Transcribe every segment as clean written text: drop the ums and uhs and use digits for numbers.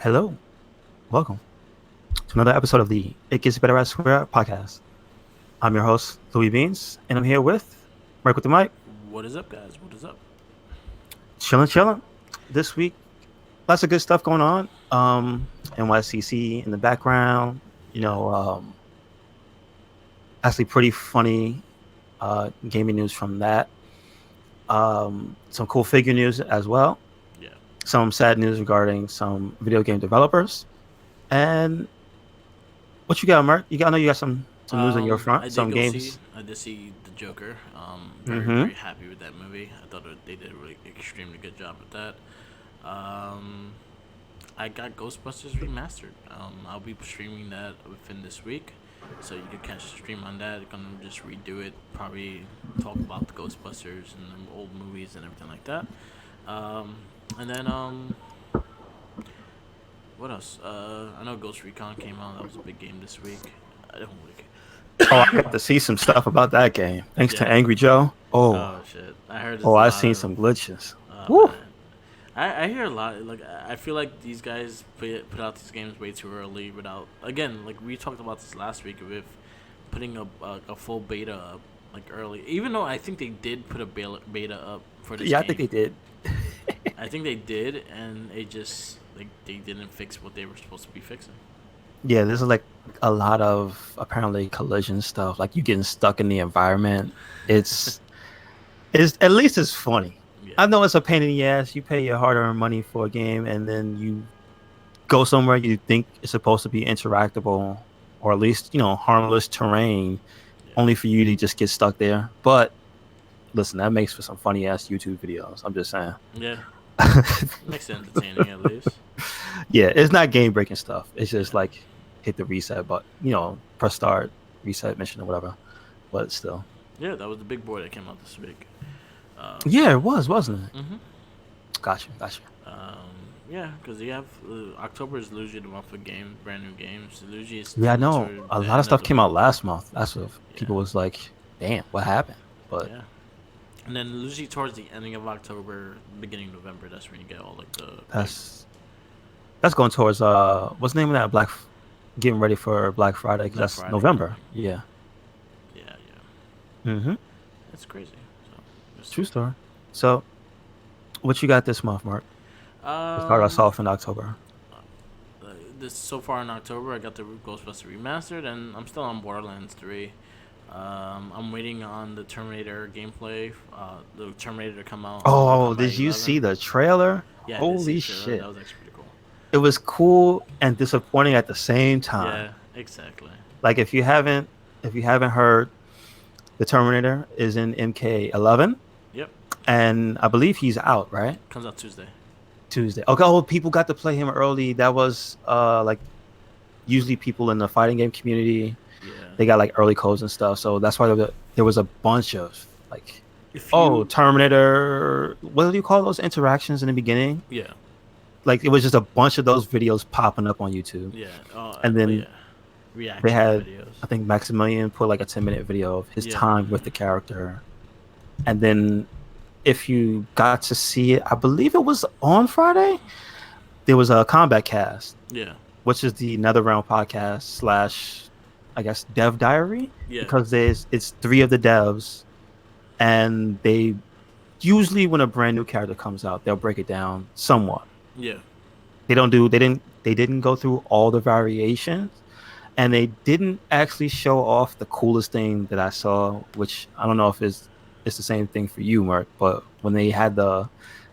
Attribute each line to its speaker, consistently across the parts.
Speaker 1: Hello, welcome to another episode of the It Gets Better at Square podcast. I'm your host, Louis Beans, and I'm here with Mark with the mic,
Speaker 2: What is up, guys? What is up?
Speaker 1: chilling. This week, lots of good stuff going on. NYCC in the background, you
Speaker 2: Yeah,
Speaker 1: know, actually pretty funny gaming news from that. Some cool figure news as well.
Speaker 2: yeah.
Speaker 1: Some sad news regarding some video game developers. And what you got, Mark? I know you got some news on your
Speaker 2: I
Speaker 1: front,
Speaker 2: did
Speaker 1: some
Speaker 2: go see.
Speaker 1: games.
Speaker 2: I did see the Joker. Very
Speaker 1: Mm-hmm.
Speaker 2: very happy with that movie. I thought they did a really extremely good job with that. Um, I got Ghostbusters remastered. I'll be streaming that within this week, so you can catch the stream on that. Gonna just redo it. Probably talk about the Ghostbusters and the old movies and everything like that. Um, and then what else? I know Ghost Recon came out. That was a big game this week. I don't really.
Speaker 1: Oh, I got to see some stuff about that game. Thanks to
Speaker 2: Yeah.
Speaker 1: Angry Joe. Oh,
Speaker 2: Oh shit! I heard
Speaker 1: oh,
Speaker 2: there's a
Speaker 1: I've
Speaker 2: lot
Speaker 1: seen
Speaker 2: of.
Speaker 1: some glitches.
Speaker 2: Oh
Speaker 1: Woo.
Speaker 2: man, I hear a lot. Like I feel like these guys put out these games way too early without. Again, like we talked about this last week with putting a full beta up like early. Even though I think they did put a beta up for this
Speaker 1: Yeah, I think
Speaker 2: game.
Speaker 1: they did.
Speaker 2: I think they did, and it just like they didn't fix what they were supposed to be fixing.
Speaker 1: Yeah, there's like a lot of apparently collision stuff. Like you getting stuck in the environment. It's it's at least it's funny.
Speaker 2: Yeah,
Speaker 1: I know it's a pain in the ass. You pay your hard-earned money for a game, and then you go somewhere you think is supposed to be interactable, or at least harmless terrain,
Speaker 2: yeah,
Speaker 1: only for you to just get stuck there. But listen, that makes for some funny ass YouTube videos. I'm just saying.
Speaker 2: yeah. Makes it entertaining at least.
Speaker 1: Yeah, it's not game breaking stuff. It's just
Speaker 2: Yeah.
Speaker 1: like hit the reset button, press start, reset mission or whatever. But still,
Speaker 2: Yeah, that was the big boy that came out this week.
Speaker 1: yeah, it was, wasn't it?
Speaker 2: Mm-hmm.
Speaker 1: Gotcha.
Speaker 2: Yeah, because you have October is usually the month for game, brand new games. Usually it's
Speaker 1: Yeah, I know
Speaker 2: toward
Speaker 1: a
Speaker 2: the
Speaker 1: lot of
Speaker 2: end of
Speaker 1: stuff
Speaker 2: the
Speaker 1: came out
Speaker 2: month.
Speaker 1: last month. That's what
Speaker 2: Yeah,
Speaker 1: people was like, "Damn, what happened?" But
Speaker 2: yeah. And then usually towards the ending of October, beginning of November, that's when you get all like the big.
Speaker 1: that's that's going towards what's the name of that getting ready for Black Friday because
Speaker 2: Black
Speaker 1: that's
Speaker 2: Friday
Speaker 1: November.
Speaker 2: coming.
Speaker 1: Yeah.
Speaker 2: Yeah, yeah.
Speaker 1: Mm-hmm.
Speaker 2: It's crazy. So, just,
Speaker 1: True story. So, what you got this month, Mark? To start us
Speaker 2: um,
Speaker 1: off in October.
Speaker 2: this so far in October, I got the Ghostbusters remastered, and I'm still on Borderlands 3. I'm waiting on the Terminator gameplay, the Terminator to come out on Mortal
Speaker 1: Oh,
Speaker 2: Kombat
Speaker 1: did you see
Speaker 2: 11.
Speaker 1: the trailer?
Speaker 2: Yeah, I did see
Speaker 1: Holy
Speaker 2: the trailer.
Speaker 1: shit.
Speaker 2: That was actually pretty cool.
Speaker 1: It was cool and disappointing at the same time.
Speaker 2: Yeah, exactly.
Speaker 1: Like if you haven't heard, the Terminator is in MK11
Speaker 2: Yep,
Speaker 1: and I believe he's out, right?
Speaker 2: comes out Tuesday.
Speaker 1: Tuesday. Okay, oh, people got to play him early. That was like usually people in the fighting game community,
Speaker 2: Yeah.
Speaker 1: they got like early codes and stuff. So that's why there was a bunch of like,
Speaker 2: If
Speaker 1: oh,
Speaker 2: you,
Speaker 1: Terminator, what do you call those interactions in the beginning?
Speaker 2: yeah,
Speaker 1: Like it was just a bunch of those videos popping up on YouTube.
Speaker 2: yeah,
Speaker 1: And then
Speaker 2: yeah,
Speaker 1: they
Speaker 2: reaction
Speaker 1: had,
Speaker 2: videos.
Speaker 1: I think Maximilian put like a 10-minute video of his
Speaker 2: Yeah,
Speaker 1: time with the character. And then if you got to see it, I believe it was on Friday, there was a Combat Cast,
Speaker 2: yeah,
Speaker 1: which is the NetherRealm podcast slash, I guess, dev diary,
Speaker 2: yeah,
Speaker 1: because it's three of the devs, and they usually when a brand new character comes out, they'll break it down somewhat.
Speaker 2: yeah,
Speaker 1: They didn't go through all the variations, and they didn't actually show off the coolest thing that I saw, which I don't know if it's the same thing for you, Mark, but when they had the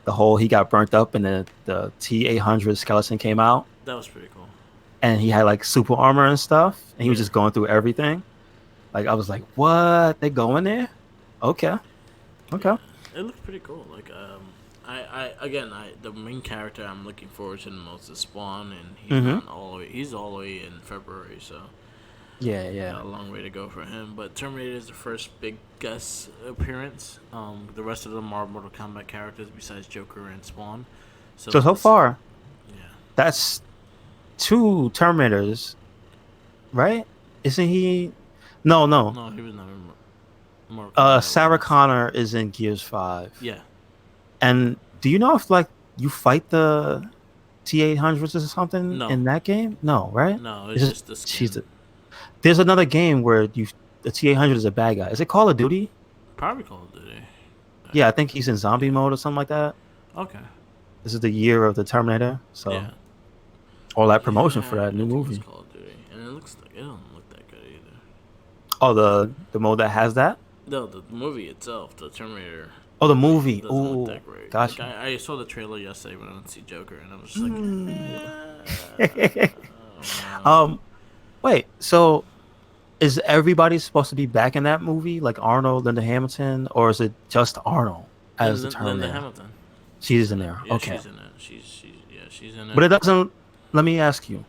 Speaker 1: whole he got burnt up and the T-800 skeleton came out
Speaker 2: that was pretty cool.
Speaker 1: and he had like super armor and stuff and he was
Speaker 2: Yeah.
Speaker 1: just going through everything. Like I was like, what? They going there? Okay. Okay.
Speaker 2: Yeah, it looked pretty cool. Like, the main character I'm looking forward to the most is Spawn, and
Speaker 1: Mm-hmm.
Speaker 2: he's all the way in February, so
Speaker 1: Yeah.
Speaker 2: got a long way to go for him. But Terminator is the first big guest appearance. The rest of them are Mortal Kombat characters besides Joker and Spawn.
Speaker 1: So
Speaker 2: This,
Speaker 1: far,
Speaker 2: yeah,
Speaker 1: that's two Terminators, right? Isn't he? No.
Speaker 2: no, he was never Mortal Kombat
Speaker 1: Sarah
Speaker 2: once.
Speaker 1: Connor is in Gears 5.
Speaker 2: Yeah,
Speaker 1: And do you know if like you fight the T800s or something
Speaker 2: No,
Speaker 1: in that game? No, right?
Speaker 2: no,
Speaker 1: It's
Speaker 2: it's
Speaker 1: just
Speaker 2: just the
Speaker 1: she's.
Speaker 2: skin.
Speaker 1: There's another game where the T800 is a bad guy. Is it Call of Duty?
Speaker 2: Probably Call of Duty.
Speaker 1: Yeah, I think he's in
Speaker 2: Yeah.
Speaker 1: zombie mode or something like that.
Speaker 2: Okay.
Speaker 1: This is the year of the Terminator, so
Speaker 2: Yeah.
Speaker 1: all that promotion for
Speaker 2: Yeah,
Speaker 1: that
Speaker 2: I
Speaker 1: new
Speaker 2: think it was
Speaker 1: movie.
Speaker 2: Call of Duty, and it looks like it don't look that good either.
Speaker 1: Oh, the mode that has that.
Speaker 2: No, the movie itself, the Terminator
Speaker 1: Oh, the
Speaker 2: movie, it
Speaker 1: movie.
Speaker 2: doesn't look
Speaker 1: Oh,
Speaker 2: that great. Like
Speaker 1: gotcha.
Speaker 2: I saw the trailer yesterday when I went to see Joker, and I was just like,
Speaker 1: Mm.
Speaker 2: I don't know.
Speaker 1: um, wait. So is everybody supposed to be back in that movie, like Arnold, Linda Hamilton, or is it just Arnold as the
Speaker 2: Linda
Speaker 1: Terminator?
Speaker 2: Hamilton.
Speaker 1: She's
Speaker 2: She's
Speaker 1: in
Speaker 2: in it.
Speaker 1: there.
Speaker 2: Yeah,
Speaker 1: Okay,
Speaker 2: she's in it. She's in
Speaker 1: but
Speaker 2: it.
Speaker 1: it doesn't. Let me ask you: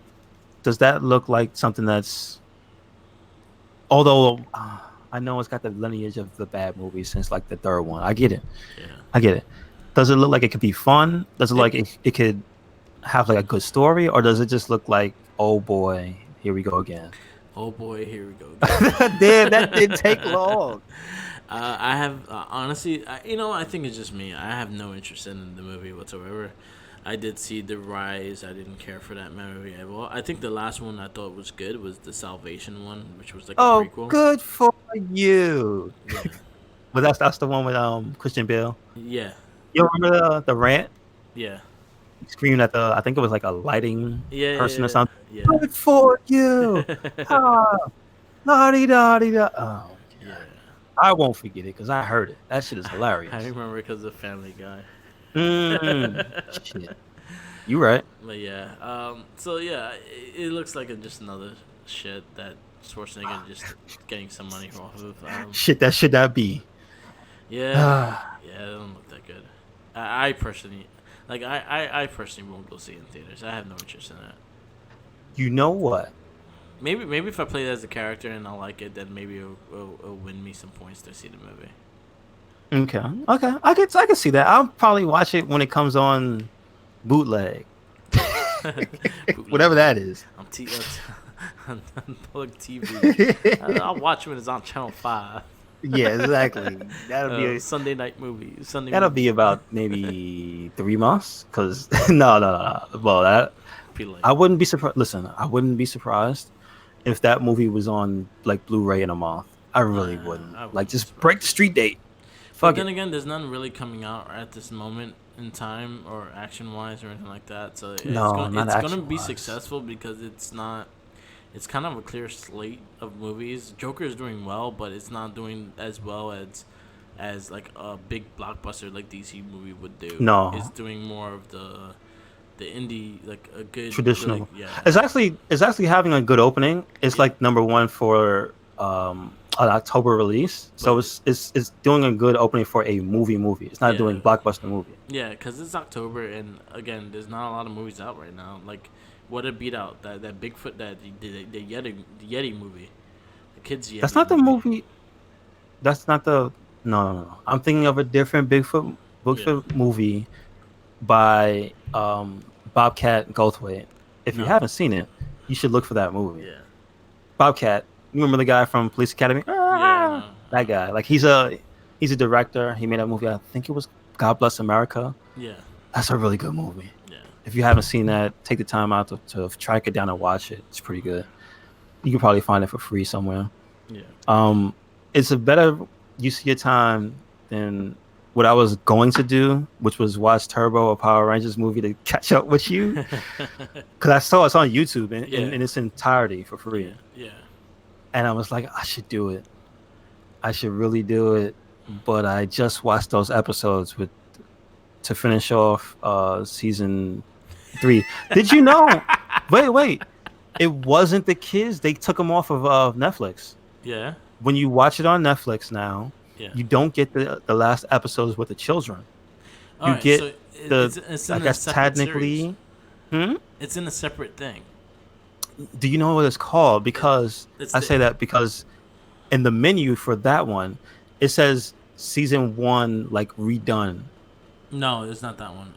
Speaker 1: does that look like something that's? Although I know it's got the lineage of the bad movies since like the third one. I get it.
Speaker 2: Yeah.
Speaker 1: I get it. Does it look like it could be fun? Does it look
Speaker 2: It,
Speaker 1: like it could have like a good story, or does it just look like, oh boy, here we go again?
Speaker 2: oh boy, here we go
Speaker 1: Damn, that didn't take
Speaker 2: again.
Speaker 1: long.
Speaker 2: I have honestly, I think it's just me. I have no interest in the movie whatsoever. I did see The Rise. I didn't care for that movie at all. I think the last one I thought was good was the Salvation one, which was like a
Speaker 1: Oh,
Speaker 2: prequel.
Speaker 1: good for you.
Speaker 2: Yeah,
Speaker 1: But that's the one with Christian Bale.
Speaker 2: yeah,
Speaker 1: You remember the rant?
Speaker 2: yeah,
Speaker 1: Screaming at the I think it was like a lighting
Speaker 2: yeah,
Speaker 1: person or
Speaker 2: yeah,
Speaker 1: something.
Speaker 2: yeah,
Speaker 1: Good for you. Ah, la di da di da. Oh,
Speaker 2: yeah.
Speaker 1: I won't forget it because I heard it. That shit is
Speaker 2: I
Speaker 1: hilarious.
Speaker 2: remember because of Family Guy.
Speaker 1: Shit. You right.
Speaker 2: But yeah, so yeah, it looks like just another shit that Schwarzenegger just getting some money off of.
Speaker 1: Shit, that should not be.
Speaker 2: Yeah, yeah, it don't look that good. I personally, I personally won't go see it in theaters. I have no interest in it.
Speaker 1: You know what?
Speaker 2: Maybe if I play it as a character and I like it, then maybe it'll win me some points to see the movie.
Speaker 1: Okay. Okay. I can see that. I'll probably watch it when it comes on bootleg. Whatever
Speaker 2: Bootleg.
Speaker 1: that is.
Speaker 2: I'm on public TV. I'll watch it when it's on Channel 5.
Speaker 1: Yeah, exactly.
Speaker 2: Sunday night movie. Sunday
Speaker 1: That'll
Speaker 2: movie.
Speaker 1: be about maybe 3 months. Cause no. Well,
Speaker 2: Be like,
Speaker 1: I wouldn't be surprised. Listen, I wouldn't be surprised if that movie was on like Blu-ray in a month. I really wouldn't.
Speaker 2: I wouldn't
Speaker 1: Like,
Speaker 2: be
Speaker 1: just break the
Speaker 2: surprised.
Speaker 1: street date.
Speaker 2: But
Speaker 1: Fuck
Speaker 2: then
Speaker 1: it.
Speaker 2: again, there's none really coming out at this moment in time or action wise or anything like that. So
Speaker 1: No, not
Speaker 2: it's gonna be
Speaker 1: action-wise.
Speaker 2: successful because it's not. It's kind of a clear slate of movies. Joker is doing well, but it's not doing as well as like a big blockbuster like DC movie would do.
Speaker 1: No.
Speaker 2: It's doing more of the indie, like a good
Speaker 1: Traditional.
Speaker 2: really, yeah.
Speaker 1: It's actually having a good opening. It's
Speaker 2: Yeah.
Speaker 1: like number one for an October release. So
Speaker 2: But-
Speaker 1: it's doing a good opening for a movie. It's not
Speaker 2: Yeah.
Speaker 1: doing blockbuster movie.
Speaker 2: Yeah, because it's October, and again, there's not a lot of movies out right now. Like, what a beat out that Bigfoot the Yeti movie, the kids Yeti.
Speaker 1: That's not the movie. That's not the no. I'm thinking of a different Bigfoot movie by Bobcat Goldthwait. If you
Speaker 2: No.
Speaker 1: haven't seen it, you should look for that movie.
Speaker 2: Yeah,
Speaker 1: Bobcat. You remember the guy from Police Academy?
Speaker 2: yeah,
Speaker 1: That guy. Like he's a director. He made a movie. I think it was God Bless America.
Speaker 2: yeah,
Speaker 1: That's a really good movie.
Speaker 2: yeah.
Speaker 1: If you haven't seen that, take the time out to track it down and watch it. It's pretty good. You can probably find it for free somewhere.
Speaker 2: Yeah.
Speaker 1: It's a better use of your time than what I was going to do, which was watch Turbo or Power Rangers movie to catch up with you. Because I saw it's on YouTube in its entirety for free.
Speaker 2: Yeah.
Speaker 1: And I was like, I should do it. I should really do it. But I just watched those episodes to finish off season 3. Did you know? Wait. It wasn't the kids. They took them off of Netflix.
Speaker 2: Yeah.
Speaker 1: When you watch it on Netflix now,
Speaker 2: Yeah.
Speaker 1: you don't get the last episodes with the children.
Speaker 2: Alright,
Speaker 1: get
Speaker 2: so it's
Speaker 1: I
Speaker 2: in a
Speaker 1: guess
Speaker 2: separate
Speaker 1: technically.
Speaker 2: series. It's in a separate thing.
Speaker 1: Do you know what it's called? Because
Speaker 2: It's
Speaker 1: I
Speaker 2: the-
Speaker 1: say that because in the menu for that one, it says season 1 like redone.
Speaker 2: No, it's not that one.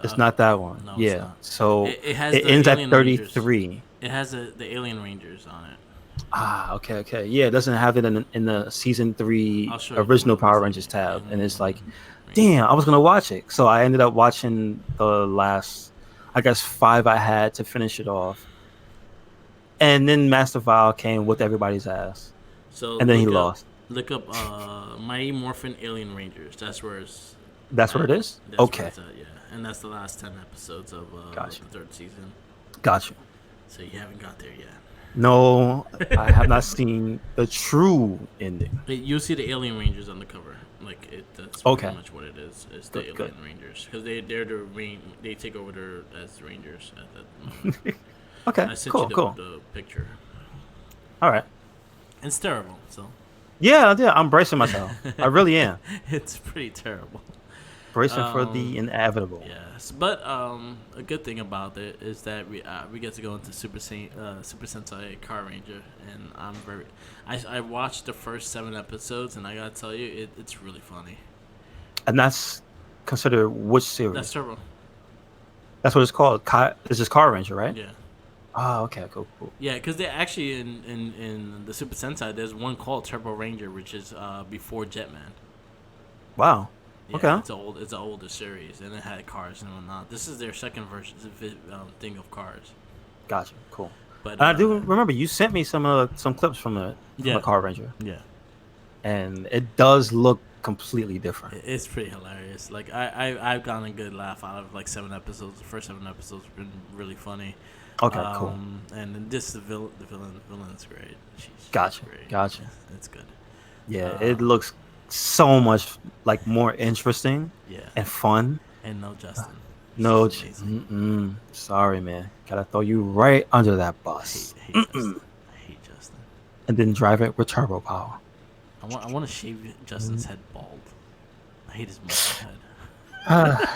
Speaker 1: It's not that one.
Speaker 2: no, it's
Speaker 1: Yeah.
Speaker 2: not.
Speaker 1: So
Speaker 2: It has
Speaker 1: it
Speaker 2: the
Speaker 1: ends at
Speaker 2: Alien Rangers.
Speaker 1: 33.
Speaker 2: It has the Alien Rangers on it.
Speaker 1: Okay. Yeah, it doesn't have it in the season 3
Speaker 2: I'll show you
Speaker 1: original
Speaker 2: the
Speaker 1: Power
Speaker 2: one.
Speaker 1: Rangers tab, and it's like,
Speaker 2: Rangers.
Speaker 1: damn, I was gonna watch it. So I ended up watching the last. I guess 5 I had to finish it off. And then Master File came with everybody's ass.
Speaker 2: So
Speaker 1: And then he lost.
Speaker 2: look up Mighty Morphin Alien Rangers. That's where it's
Speaker 1: That's where
Speaker 2: at.
Speaker 1: it is?
Speaker 2: That's where
Speaker 1: Okay.
Speaker 2: it's at, yeah. And that's the last 10 episodes of
Speaker 1: Gotcha.
Speaker 2: the third season.
Speaker 1: Gotcha.
Speaker 2: So you haven't got there yet.
Speaker 1: No, I have not seen the true ending.
Speaker 2: You'll see the Alien Rangers on the cover. Like that's
Speaker 1: Okay.
Speaker 2: pretty much what it is. It's the
Speaker 1: Good,
Speaker 2: Alien Rangers because they're the they take over as Rangers at that moment.
Speaker 1: Okay,
Speaker 2: I sent
Speaker 1: cool,
Speaker 2: you
Speaker 1: cool.
Speaker 2: the picture.
Speaker 1: All right.
Speaker 2: It's terrible. So
Speaker 1: Yeah, I'm bracing myself. I really am.
Speaker 2: it's pretty terrible.
Speaker 1: Bracing for the inevitable.
Speaker 2: Yes, but a good thing about it is that we get to go into Super Sentai Car Ranger, and I watched the first 7 episodes, and I gotta tell you, it's really funny.
Speaker 1: And that's considered which series?
Speaker 2: That's Turbo.
Speaker 1: That's what it's called. It's just Car Ranger, right?
Speaker 2: Yeah.
Speaker 1: Oh, okay, cool.
Speaker 2: Yeah, because they actually in the Super Sentai, there's one called Turbo Ranger, which is before Jetman.
Speaker 1: Wow.
Speaker 2: Yeah,
Speaker 1: Okay.
Speaker 2: It's an older series, and it had cars and whatnot. This is their second version thing of cars.
Speaker 1: Gotcha. Cool.
Speaker 2: But
Speaker 1: I do remember you sent me some clips from the Car Ranger,
Speaker 2: Yeah,
Speaker 1: and it does look completely different.
Speaker 2: it's pretty hilarious. Like I've gotten a good laugh out of like 7 episodes. The first 7 episodes have been really funny.
Speaker 1: Okay, cool.
Speaker 2: And then this the villain's great. She's
Speaker 1: Gotcha.
Speaker 2: great.
Speaker 1: Gotcha.
Speaker 2: It's good.
Speaker 1: Yeah, it looks so much like more interesting
Speaker 2: Yeah,
Speaker 1: and fun.
Speaker 2: and no Justin.
Speaker 1: No,
Speaker 2: She's amazing.
Speaker 1: sorry, man. Gotta throw you right under that
Speaker 2: I
Speaker 1: bus,
Speaker 2: hate Justin. I hate Justin.
Speaker 1: and then drive it with turbo power.
Speaker 2: I want to shave Justin's head bald. I hate his muscle head.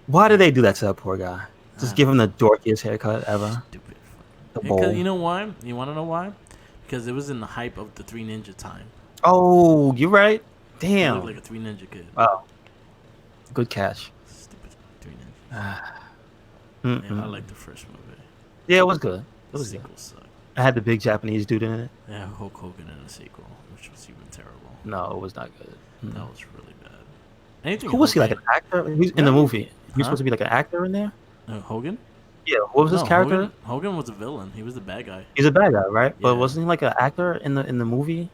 Speaker 1: Why did they do that to that poor guy? Just give him the dorkiest haircut ever.
Speaker 2: Stupid.
Speaker 1: The
Speaker 2: Because
Speaker 1: bowl.
Speaker 2: you know why? You want to know why? Because it was in the hype of the Three Ninja time.
Speaker 1: Oh, you're right.
Speaker 2: He
Speaker 1: Damn.
Speaker 2: looked like a Three Ninja kid.
Speaker 1: Wow. Good catch.
Speaker 2: Stupid Three Ninjas.
Speaker 1: Mm-mm.
Speaker 2: Yeah, I like the first movie.
Speaker 1: Yeah, it was good. It
Speaker 2: The
Speaker 1: was good.
Speaker 2: sequel sucked.
Speaker 1: I had the big Japanese dude in it.
Speaker 2: Yeah, Hulk Hogan in the sequel, which was even terrible.
Speaker 1: No, it was not good.
Speaker 2: That was really bad. Anything
Speaker 1: Who was he, like
Speaker 2: Hogan-
Speaker 1: an actor? He's in the
Speaker 2: Right.
Speaker 1: movie. He was
Speaker 2: Huh?
Speaker 1: supposed to be like an actor in there?
Speaker 2: Hogan?
Speaker 1: Yeah, what was his
Speaker 2: No,
Speaker 1: character?
Speaker 2: Hogan was a villain. He was the bad guy.
Speaker 1: He's a bad guy, right? But
Speaker 2: Yeah.
Speaker 1: wasn't he like an actor in the movie?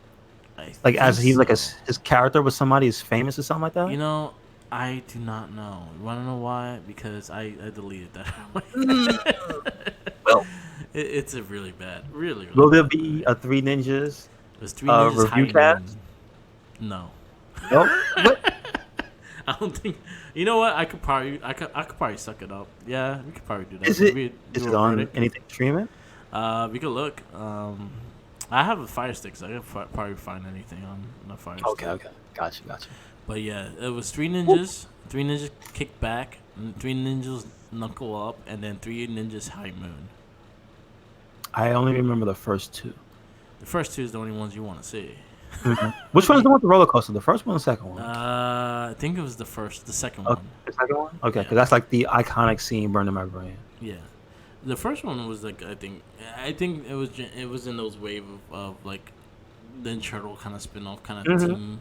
Speaker 2: I
Speaker 1: Like as
Speaker 2: think
Speaker 1: he's like
Speaker 2: so.
Speaker 1: his character was somebody who's famous or something like that?
Speaker 2: You know, I do not know. You want to know why? Because I deleted that.
Speaker 1: Well,
Speaker 2: It's a really bad, really.
Speaker 1: will there
Speaker 2: bad
Speaker 1: be
Speaker 2: movie.
Speaker 1: a Three Ninjas?
Speaker 2: There's Three Ninjas
Speaker 1: review
Speaker 2: High
Speaker 1: cast?
Speaker 2: Noon. No.
Speaker 1: No? What?
Speaker 2: I don't think. You know what? I could probably suck it up. Yeah, we could probably do that.
Speaker 1: Is it
Speaker 2: Maybe
Speaker 1: is
Speaker 2: do
Speaker 1: it
Speaker 2: a
Speaker 1: on
Speaker 2: verdict.
Speaker 1: anything streaming?
Speaker 2: We could look. I have a Fire Stick, so I could probably find anything on a Fire Stick.
Speaker 1: Okay. Gotcha.
Speaker 2: But yeah, it was Three Ninjas. Three Ninjas Kick Back. Three Ninjas Knuckle Up, and then Three Ninjas High Moon.
Speaker 1: I only remember the first two.
Speaker 2: The first 2 is the only ones you want to see.
Speaker 1: Which one is the one with the roller coaster? The first one or the second one?
Speaker 2: I think it was the second
Speaker 1: Okay,
Speaker 2: one.
Speaker 1: the second one? Okay,
Speaker 2: Yeah.
Speaker 1: because that's like the iconic scene burned in my brain.
Speaker 2: Yeah, the first one was like I think it was in those wave of like Ninja Turtle kind of spin off kind of team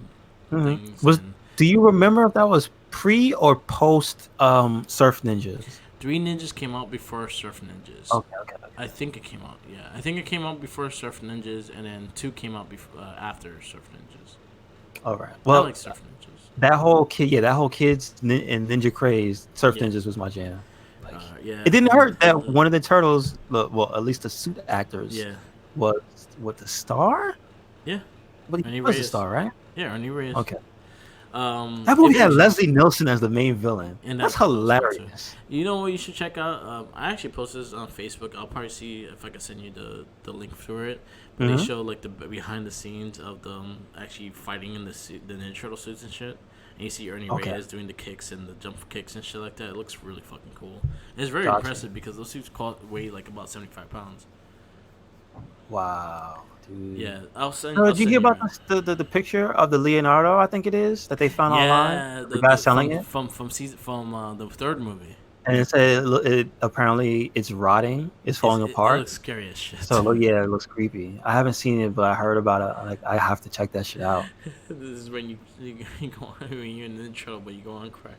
Speaker 2: things. and
Speaker 1: Do you remember if that was pre or post Surf Ninjas?
Speaker 2: Three Ninjas came out before Surf Ninjas.
Speaker 1: Okay.
Speaker 2: I think it came out. Yeah, I think it came out before Surf Ninjas, and then 2 came out after Surf Ninjas.
Speaker 1: All right.
Speaker 2: I
Speaker 1: Well,
Speaker 2: like Surf Ninjas.
Speaker 1: that whole kids and ninja craze, Surf Ninjas was my jam. Like,
Speaker 2: Yeah,
Speaker 1: it didn't hurt that one of the turtles, well, at least the suit actors,
Speaker 2: Yeah,
Speaker 1: was what the star?
Speaker 2: yeah,
Speaker 1: But he
Speaker 2: Ernie
Speaker 1: was the
Speaker 2: Reyes.
Speaker 1: star, right?
Speaker 2: yeah. Ernie Reyes.
Speaker 1: Okay. That movie had Leslie Nielsen as the main villain.
Speaker 2: And
Speaker 1: That's
Speaker 2: that's awesome,
Speaker 1: hilarious.
Speaker 2: You know what you should check out? I actually posted this on Facebook. I'll probably see if I can send you the link for it. But they show like the behind the scenes of them actually fighting in the Ninja Turtle suits and shit. And you see Ernie Reyes doing the kicks and the jump kicks and shit like that. It looks really fucking cool. And it's very impressive because those suits weigh like about 75 pounds.
Speaker 1: Wow, dude.
Speaker 2: Yeah, I'll send.
Speaker 1: Did you hear about the picture of the Leonardo? I think it is that they found online. The guy selling it,
Speaker 2: from the third movie.
Speaker 1: and it said it apparently it's rotting, it's falling apart.
Speaker 2: It looks scary as shit.
Speaker 1: So yeah, it looks creepy. I haven't seen it, but I heard about it. Like I have to check that shit out.
Speaker 2: This is when you go when you're in the intro, but you go on crack.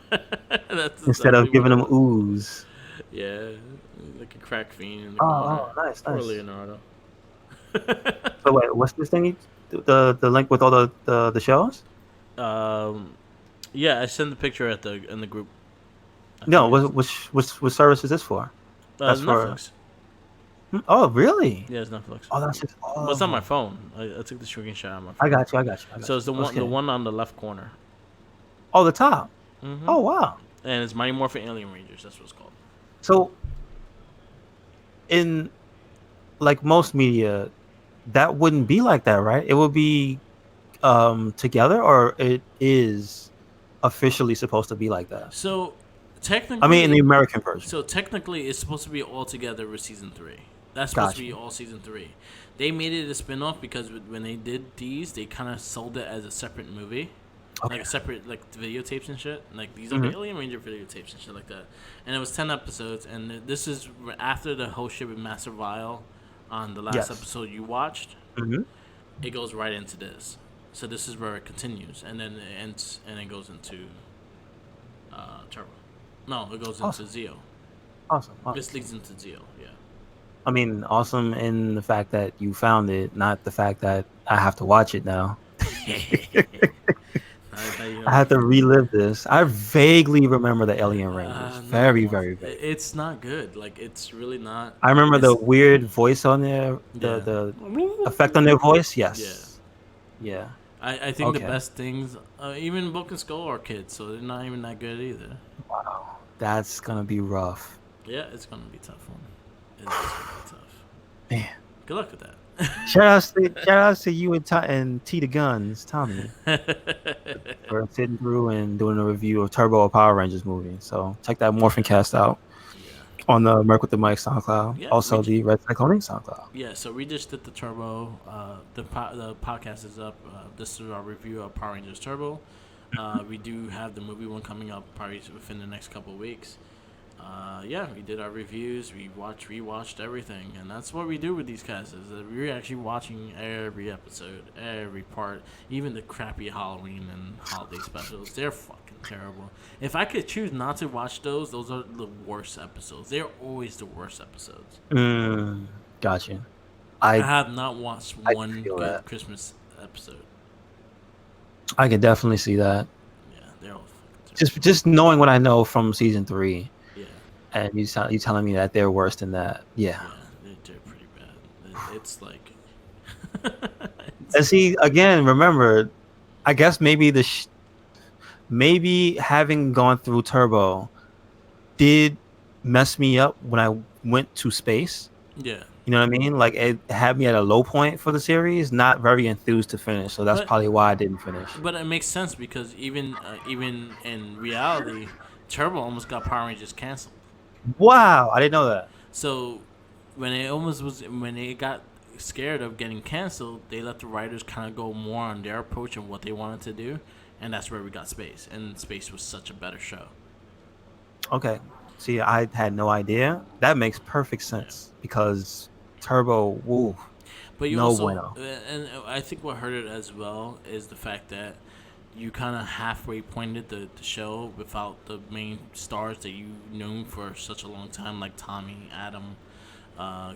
Speaker 2: That's
Speaker 1: instead
Speaker 2: exactly
Speaker 1: of
Speaker 2: what
Speaker 1: giving
Speaker 2: it
Speaker 1: them
Speaker 2: was.
Speaker 1: ooze.
Speaker 2: Yeah, like a crack fiend in the corner.
Speaker 1: Oh, nice,
Speaker 2: Poor
Speaker 1: nice.
Speaker 2: Leonardo.
Speaker 1: So wait, what's this thing? The link with all the shows?
Speaker 2: um, yeah, I sent the picture at the in the group. I
Speaker 1: No,
Speaker 2: think it's
Speaker 1: which service is this for? That's for.
Speaker 2: Netflix.
Speaker 1: Oh, really?
Speaker 2: Yeah, it's Netflix.
Speaker 1: Oh, that's just.
Speaker 2: But it's on my
Speaker 1: Oh,
Speaker 2: phone. I took the screenshot on my
Speaker 1: I
Speaker 2: phone.
Speaker 1: got you. I got you. I
Speaker 2: So
Speaker 1: got
Speaker 2: it's
Speaker 1: you.
Speaker 2: the
Speaker 1: Okay.
Speaker 2: one on the left corner.
Speaker 1: Oh, the top.
Speaker 2: Mm-hmm.
Speaker 1: Oh, wow.
Speaker 2: And it's Mighty Morphin Alien Rangers. That's what it's called.
Speaker 1: So in like most media, that wouldn't be like that, right? It would be together, or it is officially supposed to be like that.
Speaker 2: So
Speaker 1: I mean, in the
Speaker 2: technically,
Speaker 1: American version.
Speaker 2: it's supposed to be all together with season 3. That's supposed to be
Speaker 1: Gotcha.
Speaker 2: all season 3. They made it a spin-off because when they did these, they kind of sold it as a separate movie, like
Speaker 1: Okay.
Speaker 2: a separate like videotapes and shit. Like these are the
Speaker 1: Hmm.
Speaker 2: Alien Ranger videotapes and shit like that. And it was 10 episodes, and this is after the whole shit with Master Vile on the last
Speaker 1: Yes.
Speaker 2: episode you watched.
Speaker 1: Hmm.
Speaker 2: It goes right into this. So this is where it continues, and then it ends, and it goes into Turbo. No, it goes into
Speaker 1: Awesome.
Speaker 2: Zeo.
Speaker 1: Awesome. Awesome.
Speaker 2: This leads into Zeo. Yeah.
Speaker 1: I mean, awesome in the fact that you found it, not the fact that I have to watch it now.
Speaker 2: You
Speaker 1: I
Speaker 2: know,
Speaker 1: have to relive this. I vaguely remember the Alien Rangers. Very,
Speaker 2: no,
Speaker 1: very vague.
Speaker 2: it's not good. Like it's really not.
Speaker 1: I remember the
Speaker 2: It's
Speaker 1: weird voice on there,
Speaker 2: yeah,
Speaker 1: the effect on their voice.
Speaker 2: yeah.
Speaker 1: Yes. Yeah.
Speaker 2: I think the
Speaker 1: Okay.
Speaker 2: best things, even Book and Skull are kids, so they're not even that good either.
Speaker 1: Wow. That's gonna be rough.
Speaker 2: Yeah, it's gonna be a tough one. It is gonna be tough.
Speaker 1: Man.
Speaker 2: Good luck with that.
Speaker 1: Shout outs to you and T the Guns, Tommy, for sitting through and doing a review of Turbo a Power Rangers movie. So check that Morphin Cast out
Speaker 2: Yeah.
Speaker 1: on the Merc with the Mike SoundCloud.
Speaker 2: Yeah,
Speaker 1: Also the Red Cyclone SoundCloud.
Speaker 2: Yeah, so we just did the Turbo. The podcast is up. This is our review of Power Rangers Turbo. We do have the movie one coming up probably within the next couple of weeks. Yeah, we did our reviews. We rewatched everything, and that's what we do with these casts. Is that we're actually watching every episode, every part, even the crappy Halloween and holiday specials. They're fucking terrible. If I could choose not to watch those are the worst episodes. They're always the worst episodes.
Speaker 1: Gotcha.
Speaker 2: I
Speaker 1: I
Speaker 2: have not watched
Speaker 1: I
Speaker 2: one
Speaker 1: feel
Speaker 2: good
Speaker 1: that.
Speaker 2: Christmas episode.
Speaker 1: I could definitely see that.
Speaker 2: Yeah, they're all fucking terrible.
Speaker 1: Just knowing what I know from season 3,
Speaker 2: Yeah,
Speaker 1: and you telling me that they're worse than that. Yeah.
Speaker 2: yeah, they're pretty bad. It's like,
Speaker 1: And see, again, remember, I guess maybe maybe having gone through Turbo did mess me up when I went to space.
Speaker 2: yeah.
Speaker 1: You know what I mean? Like it had me at a low point for the series, not very enthused to finish. So that's
Speaker 2: But
Speaker 1: probably why I didn't finish.
Speaker 2: but it makes sense because even in reality, Turbo almost got Power Rangers canceled.
Speaker 1: Wow, I didn't know that.
Speaker 2: So when it got scared of getting canceled, they let the writers kind of go more on their approach and what they wanted to do, and that's where we got Space. And Space was such a better show.
Speaker 1: Okay. See, I had no idea. That makes perfect sense because Turbo, woo,
Speaker 2: But you
Speaker 1: no
Speaker 2: also,
Speaker 1: bueno.
Speaker 2: and I think what hurt it as well is the fact that you kind of halfway pointed the show without the main stars that you known for such a long time, like Tommy, Adam,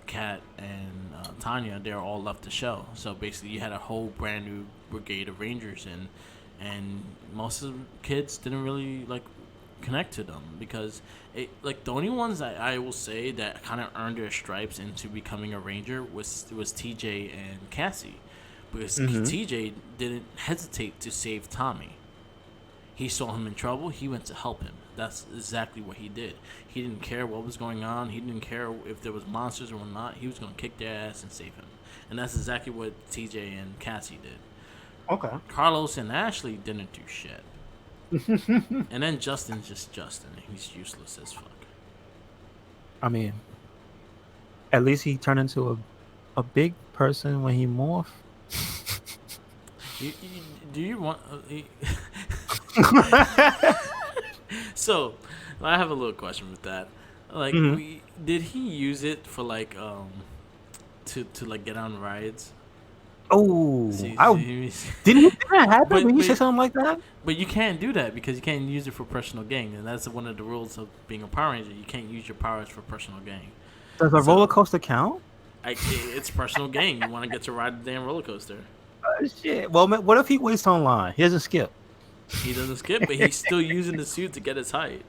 Speaker 2: Kat, and Tanya. They're all left the show. So basically, you had a whole brand new brigade of Rangers, and most of the kids didn't really like connect to them because like the only ones that I will say that kind of earned their stripes into becoming a ranger was TJ and Cassie, because TJ didn't hesitate to save Tommy. He saw him in trouble, he went to help him. That's exactly what he did. He didn't care what was going on, he didn't care if there was monsters or not. He was going to kick their ass and save him, and that's exactly what TJ and Cassie did.
Speaker 1: Okay.
Speaker 2: Carlos and Ashley didn't do shit. And then Justin's just Justin. He's useless as fuck.
Speaker 1: I mean, at least he turned into a big person when he morphed.
Speaker 2: Do you want? So, I have a little question with that. Like, did he use it for like to like get on rides?
Speaker 1: Oh,
Speaker 2: See,
Speaker 1: I
Speaker 2: see,
Speaker 1: didn't that happen
Speaker 2: but
Speaker 1: when you say
Speaker 2: but
Speaker 1: something like that?
Speaker 2: but you can't do that because you can't use it for personal gain, and that's one of the rules of being a Power Ranger. You can't use your powers for personal gain.
Speaker 1: Does a roller
Speaker 2: So
Speaker 1: coaster count?
Speaker 2: it's personal gain. You want to get to ride the damn roller coaster.
Speaker 1: Shit. Well, man, what if he waits online? He doesn't skip.
Speaker 2: He doesn't skip, but he's still using the suit to get his height.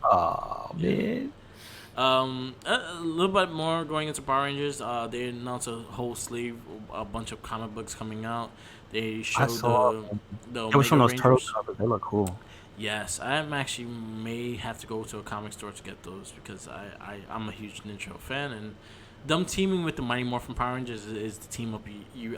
Speaker 1: Oh
Speaker 2: Yeah.
Speaker 1: man,
Speaker 2: A little bit more going into Power Rangers. They announced a whole sleeve, a bunch of comic books coming out. They
Speaker 1: I
Speaker 2: showed
Speaker 1: saw.
Speaker 2: the
Speaker 1: It was from
Speaker 2: Omega
Speaker 1: those turtle
Speaker 2: Rangers.
Speaker 1: covers. They look cool.
Speaker 2: Yes, I am actually may have to go to a comic store to get those because I'm a huge Ninja fan, and them teaming with the Mighty Morphin Power Rangers is the team up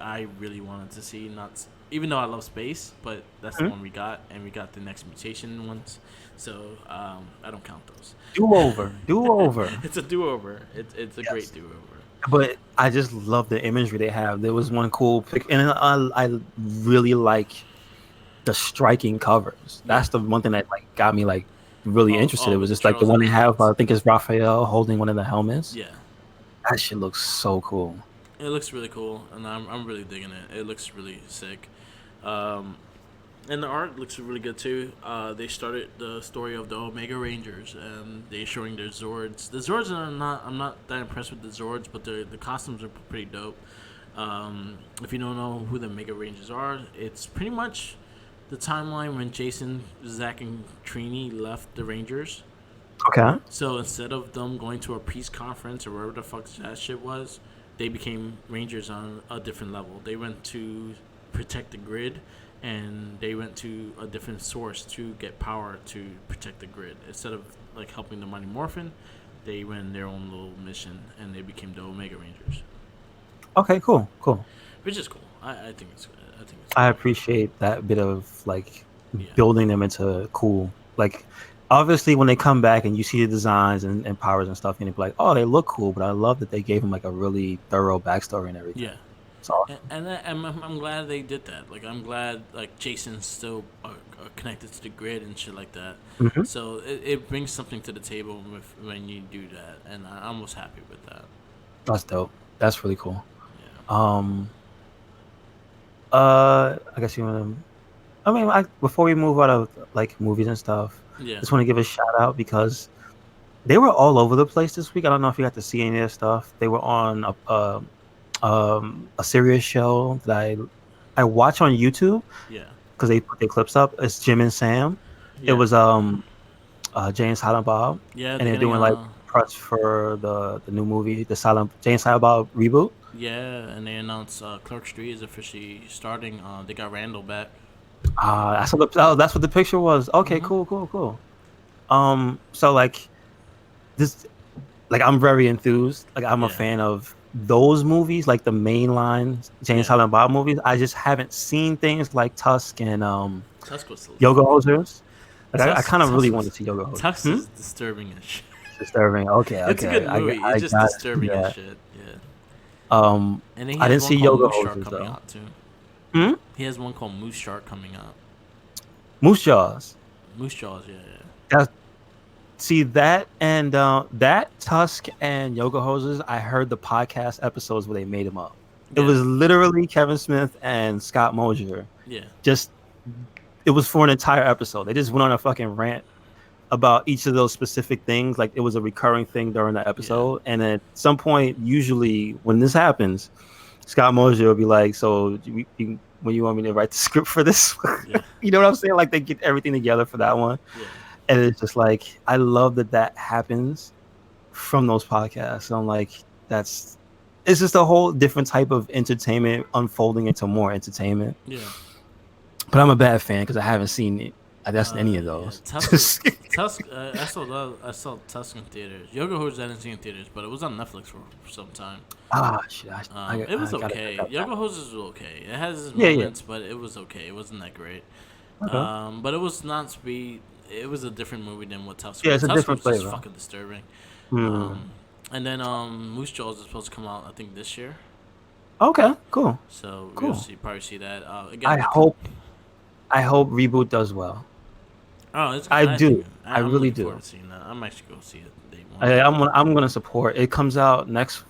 Speaker 2: I really wanted to see. Not even though I love space, but that's the
Speaker 1: Hmm?
Speaker 2: one we got, and we got the next mutation ones, so I don't count those.
Speaker 1: Do over, do over.
Speaker 2: It's a do over. It's a great
Speaker 1: Yes.
Speaker 2: do over.
Speaker 1: But I just love the imagery they have. There was one cool pic, and I really like the striking covers.
Speaker 2: Yeah.
Speaker 1: That's the one thing that like got me like really interested. It
Speaker 2: With
Speaker 1: was
Speaker 2: the
Speaker 1: just like the
Speaker 2: turtles
Speaker 1: one
Speaker 2: and
Speaker 1: they
Speaker 2: the
Speaker 1: have.
Speaker 2: mutants.
Speaker 1: I think it's Raphael holding one of the helmets.
Speaker 2: Yeah,
Speaker 1: That shit looks so cool.
Speaker 2: it looks really cool, and I'm really digging it. It looks really sick. Um, And the art looks really good too. They started the story of the Omega Rangers, and they're showing their Zords. The Zords are not. I'm not that impressed with the Zords, but the costumes are pretty dope. If you don't know who the Omega Rangers are, it's pretty much the timeline when Jason, Zack, and Trini left the Rangers.
Speaker 1: Okay.
Speaker 2: So instead of them going to a peace conference or wherever the fuck that shit was, they became Rangers on a different level. They went to protect the grid, and they went to a different source to get power to protect the grid. Instead of like helping the Mighty Morphin, they went their own little mission, and they became the Omega Rangers,
Speaker 1: Okay. Cool. Cool.
Speaker 2: which is cool. I think it's
Speaker 1: I
Speaker 2: cool.
Speaker 1: appreciate that bit of like
Speaker 2: Yeah,
Speaker 1: building them into cool. Like obviously when they come back and you see the designs and powers and stuff, and you're like, oh, they look cool. But I love that they gave them like a really thorough backstory and everything.
Speaker 2: yeah.
Speaker 1: It's awesome.
Speaker 2: I'm glad they did that. Like I'm glad like Jason's still connected to the grid and shit like that.
Speaker 1: Hmm.
Speaker 2: So it brings something to the table when you do that, and I'm most happy with that.
Speaker 1: That's dope. That's really cool.
Speaker 2: Yeah,
Speaker 1: Um. I guess you want to. I mean, before we move out of like movies and stuff,
Speaker 2: yeah,
Speaker 1: just want to give a shout out because they were all over the place this week. I don't know if you got to see any of their stuff. They were on a serious show that I watch on YouTube
Speaker 2: yeah,
Speaker 1: because they put their clips up. It's Jim and Sam. It
Speaker 2: yeah,
Speaker 1: was Jay and Silent Bob,
Speaker 2: yeah.
Speaker 1: and
Speaker 2: They're
Speaker 1: they're
Speaker 2: getting
Speaker 1: doing like press for the new movie, the Silent Jay and Silent Bob reboot.
Speaker 2: yeah, and they announced Clerks 3 is officially starting. They got Randall back.
Speaker 1: I saw oh, that's what the picture was. Okay,
Speaker 2: Mhm.
Speaker 1: cool, cool, cool. So like this, like I'm very enthused. Like I'm a
Speaker 2: Yeah,
Speaker 1: fan of those movies, like the mainline Jay and
Speaker 2: yeah.
Speaker 1: Silent Bob movies. I just haven't seen things like Tusk and
Speaker 2: Tusk was
Speaker 1: Yoga Hosers. Like I
Speaker 2: Tusk
Speaker 1: kind of really
Speaker 2: Tusk
Speaker 1: want
Speaker 2: was
Speaker 1: to see Yoga Hosers.
Speaker 2: Tusk is disturbing as shit.
Speaker 1: Disturbing. Okay,
Speaker 2: It's a
Speaker 1: okay.
Speaker 2: good movie.
Speaker 1: I
Speaker 2: It's just
Speaker 1: got to see
Speaker 2: disturbing as
Speaker 1: that.
Speaker 2: shit. Yeah. And then he
Speaker 1: I
Speaker 2: has
Speaker 1: didn't
Speaker 2: one
Speaker 1: see
Speaker 2: called
Speaker 1: Yoga
Speaker 2: Moose Shark
Speaker 1: Hosers
Speaker 2: coming
Speaker 1: though.
Speaker 2: out too.
Speaker 1: Hmm?
Speaker 2: He has one called Moose Shark coming out.
Speaker 1: Moose Jaws.
Speaker 2: Moose Jaws, yeah, yeah.
Speaker 1: That see that and that Tusk and Yoga Hosers. I heard the podcast episodes where they made them up. It
Speaker 2: Yeah,
Speaker 1: was literally Kevin Smith and Scott Mosier.
Speaker 2: yeah,
Speaker 1: Just it was for an entire episode. They just went on a fucking rant about each of those specific things. Like it was a recurring thing during the
Speaker 2: yeah,
Speaker 1: episode. And at some point, usually when this happens, Scott Mosier will be like, "So when you want me to write the script for this?"
Speaker 2: yeah,
Speaker 1: You know what I'm saying? Like they get everything together for that one,
Speaker 2: yeah,
Speaker 1: and it's just like I love that happens from those podcasts. I'm like, that's it's just a whole different type of entertainment unfolding into more entertainment.
Speaker 2: yeah.
Speaker 1: But I'm a bad fan because I haven't seen it. I guess any of
Speaker 2: Yeah.
Speaker 1: those.
Speaker 2: Tusk was Tusk. I saw Tusk in theaters. Yoga Hosers I didn't see in theaters, but it was on Netflix for some time.
Speaker 1: Shit!
Speaker 2: It was
Speaker 1: I gotta
Speaker 2: okay.
Speaker 1: check that
Speaker 2: Yoga
Speaker 1: out.
Speaker 2: Hosers was okay. It has its
Speaker 1: Yeah, yeah.
Speaker 2: moments, but it was okay. It wasn't that great.
Speaker 1: Okay.
Speaker 2: But it was not to be. It was a different movie than what Tusk
Speaker 1: Yeah,
Speaker 2: was.
Speaker 1: it's a
Speaker 2: Tusk
Speaker 1: different
Speaker 2: was just
Speaker 1: flavor.
Speaker 2: fucking disturbing.
Speaker 1: Hmm.
Speaker 2: And then Moose Jaws is supposed to come out, I think, this year.
Speaker 1: Okay. Cool.
Speaker 2: So we'll
Speaker 1: Cool.
Speaker 2: probably see that. Again,
Speaker 1: I hope. I hope reboot does well.
Speaker 2: Oh, it's.
Speaker 1: I do. I
Speaker 2: I'm
Speaker 1: really
Speaker 2: looking forward
Speaker 1: do.
Speaker 2: to seeing that. I'm actually going to see it day one.
Speaker 1: I'm gonna support. It comes out next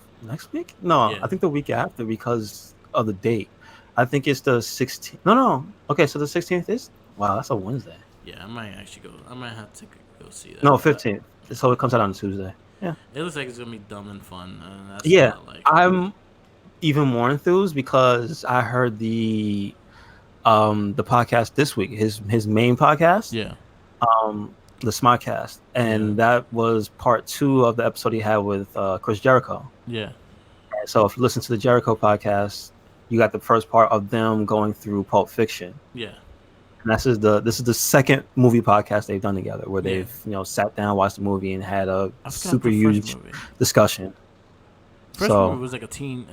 Speaker 1: week. No,
Speaker 2: Yeah.
Speaker 1: I think the week after because of the date. I think it's the 16th. No. Okay, so the 16th is wow. That's a Wednesday.
Speaker 2: Yeah, I might actually go. I might have to go see that.
Speaker 1: No,
Speaker 2: But
Speaker 1: 15th. So it comes out on Tuesday. Yeah.
Speaker 2: it looks like it's gonna be dumb and fun, and that's what
Speaker 1: Yeah.
Speaker 2: I like.
Speaker 1: I'm even more enthused because I heard the podcast this week, his main podcast,
Speaker 2: Yeah,
Speaker 1: the Smodcast,
Speaker 2: yeah,
Speaker 1: and that was part 2 of the episode he had with Chris Jericho.
Speaker 2: yeah,
Speaker 1: So if you listen to the Jericho podcast, you got the first part of them going through Pulp Fiction.
Speaker 2: yeah,
Speaker 1: And this is the second movie podcast they've done together where
Speaker 2: yeah.
Speaker 1: they've sat down, watched the movie, and had a
Speaker 2: I forgot
Speaker 1: super
Speaker 2: the first
Speaker 1: huge
Speaker 2: movie.
Speaker 1: discussion.
Speaker 2: First
Speaker 1: So
Speaker 2: movie was like a teen,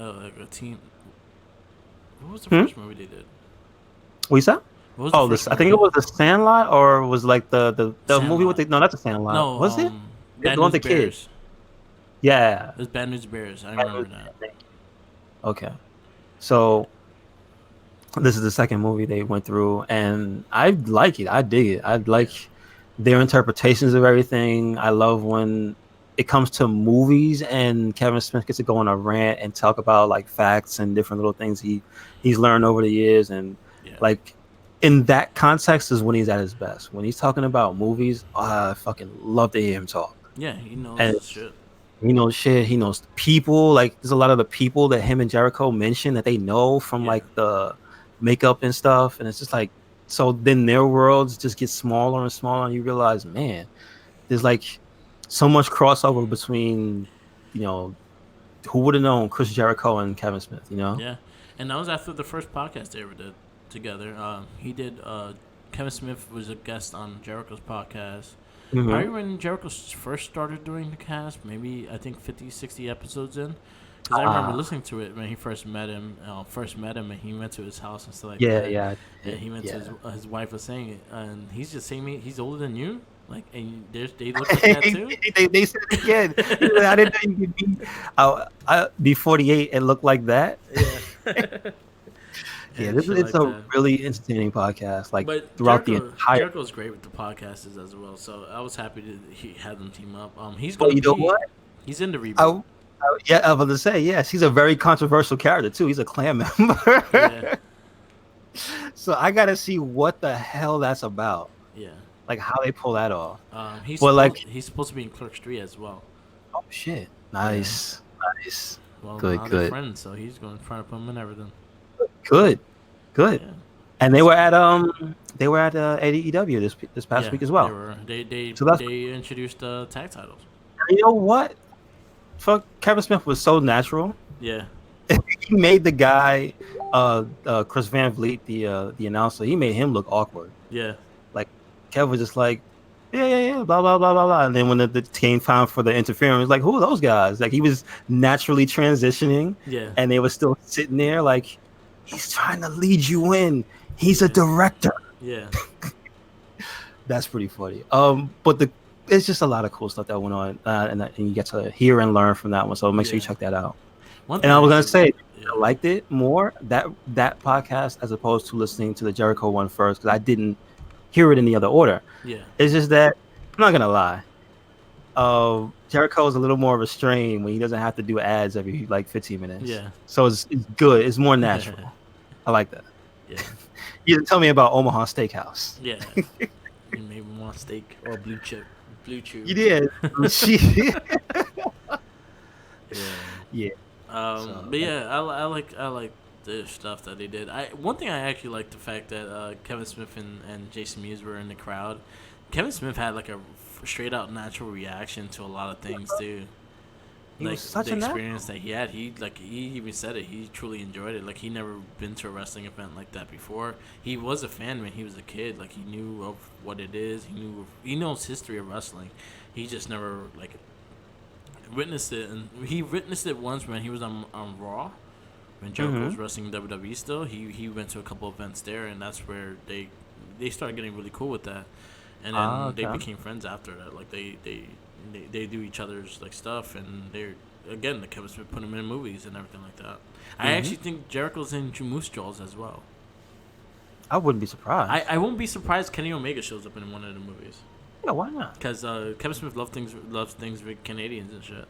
Speaker 2: What was the
Speaker 1: hmm?
Speaker 2: first movie they did?
Speaker 1: What you said?
Speaker 2: What was the
Speaker 1: Oh,
Speaker 2: first
Speaker 1: this I think
Speaker 2: movie?
Speaker 1: it was the Sandlot, or was like the movie with
Speaker 2: Sandlot.
Speaker 1: the no, not the Sandlot.
Speaker 2: No,
Speaker 1: Was it the
Speaker 2: Bad
Speaker 1: one with
Speaker 2: News
Speaker 1: the kid?
Speaker 2: Bears.
Speaker 1: Yeah.
Speaker 2: It was Bad News Bears. I remember that.
Speaker 1: Okay. So this is the second movie they went through, and I like it. I dig it. I like their interpretations of everything. I love when it comes to movies and Kevin Smith gets to go on a rant and talk about like facts and different little things he's learned over the years, and
Speaker 2: Yeah.
Speaker 1: like in that context is when he's at his best. When he's talking about movies, I fucking love to hear him talk.
Speaker 2: Yeah, he knows
Speaker 1: And
Speaker 2: his shit.
Speaker 1: he knows shit. He knows people. Like there's a lot of the people that him and Jericho mention that they know from
Speaker 2: Yeah.
Speaker 1: like the makeup and stuff. And it's just like, so then their worlds just get smaller and smaller, and you realize, man, there's like so much crossover between, who would have known Chris Jericho and Kevin Smith,
Speaker 2: Yeah, and that was after the first podcast they ever did together. He did. Kevin Smith was a guest on Jericho's podcast.
Speaker 1: Mhm.
Speaker 2: Probably when Jericho first started doing the cast, maybe I think 50, 60 episodes in. Because I remember listening to it when he first met him. And he went to his house and stuff like
Speaker 1: Yeah,
Speaker 2: that.
Speaker 1: yeah,
Speaker 2: And he went to his wife was saying it, and he's just saying he's older than you. Like, and they look like that too.
Speaker 1: they said it again. I didn't know you could be 48 and look like that.
Speaker 2: Yeah.
Speaker 1: Yeah,
Speaker 2: And shit
Speaker 1: it's
Speaker 2: like
Speaker 1: a
Speaker 2: that.
Speaker 1: really entertaining podcast. Like
Speaker 2: But
Speaker 1: throughout the entire.
Speaker 2: Jericho's great with the podcasters as well. So I was happy he had them team up. He's
Speaker 1: But
Speaker 2: gonna
Speaker 1: you know
Speaker 2: be.
Speaker 1: what?
Speaker 2: He's in the reboot.
Speaker 1: Yeah, I was about to say yes. He's a very controversial character too. He's a clan member.
Speaker 2: Yeah.
Speaker 1: So I gotta see what the hell that's about.
Speaker 2: Yeah.
Speaker 1: Like how they pull that off.
Speaker 2: He's supposed to be in Clerks 3 as well.
Speaker 1: Oh shit! Nice.
Speaker 2: Well,
Speaker 1: Good,
Speaker 2: now they're
Speaker 1: good.
Speaker 2: friends, so he's going to front up him and everything.
Speaker 1: Good.
Speaker 2: Yeah.
Speaker 1: And they were at AEW this past week as well.
Speaker 2: They
Speaker 1: So that's-
Speaker 2: introduced tag titles.
Speaker 1: You know what? Fuck, Kevin Smith was so natural.
Speaker 2: Yeah.
Speaker 1: He made the guy, Chris Van Vliet, the announcer. He made him look awkward.
Speaker 2: Yeah.
Speaker 1: Like Kevin was just like, yeah, blah blah blah blah blah. And then when the came time for the interference, like, who are those guys? Like he was naturally transitioning,
Speaker 2: Yeah.
Speaker 1: and they were still sitting there like, he's trying to lead you in. He's a director.
Speaker 2: Yeah.
Speaker 1: That's pretty funny. But it's just a lot of cool stuff that went on, and you get to hear and learn from that one. So make sure you check that out. And I was gonna say, I liked it more that podcast as opposed to listening to the Jericho one first because I didn't hear it in the other order.
Speaker 2: Yeah.
Speaker 1: It's just that I'm not gonna lie. Jericho is a little more restrained when he doesn't have to do ads every like 15 minutes.
Speaker 2: Yeah.
Speaker 1: So it's good. It's more natural. I like that.
Speaker 2: Yeah.
Speaker 1: You didn't tell me about Omaha Steakhouse.
Speaker 2: Yeah. You made me want steak or blue chew.
Speaker 1: You did. Yeah.
Speaker 2: But yeah, I like the stuff that they did. One thing I actually like the fact that Kevin Smith and Jason Mewes were in the crowd. Kevin Smith had like a straight out natural reaction to a lot of things too.
Speaker 1: He
Speaker 2: Like
Speaker 1: was such
Speaker 2: the
Speaker 1: a nat-
Speaker 2: experience that he had, he even said it. He truly enjoyed it. Like he never been to a wrestling event like that before. He was a fan when he was a kid. Like he knew of what it is. He knows history of wrestling. He just never like witnessed it, and he witnessed it once when he was on Raw, when Jericho was wrestling WWE. Still, he went to a couple events there, and that's where they started getting really cool with that, and then they became friends after that. Like they do each other's like stuff, and they're again the Kevin Smith put him in movies and everything like that. I actually think Jericho's in Moose Jaws as well.
Speaker 1: I wouldn't be surprised.
Speaker 2: I won't be surprised Kenny Omega shows up in one of the movies.
Speaker 1: Yeah, why not?
Speaker 2: Because Kevin Smith loves things with Canadians and shit.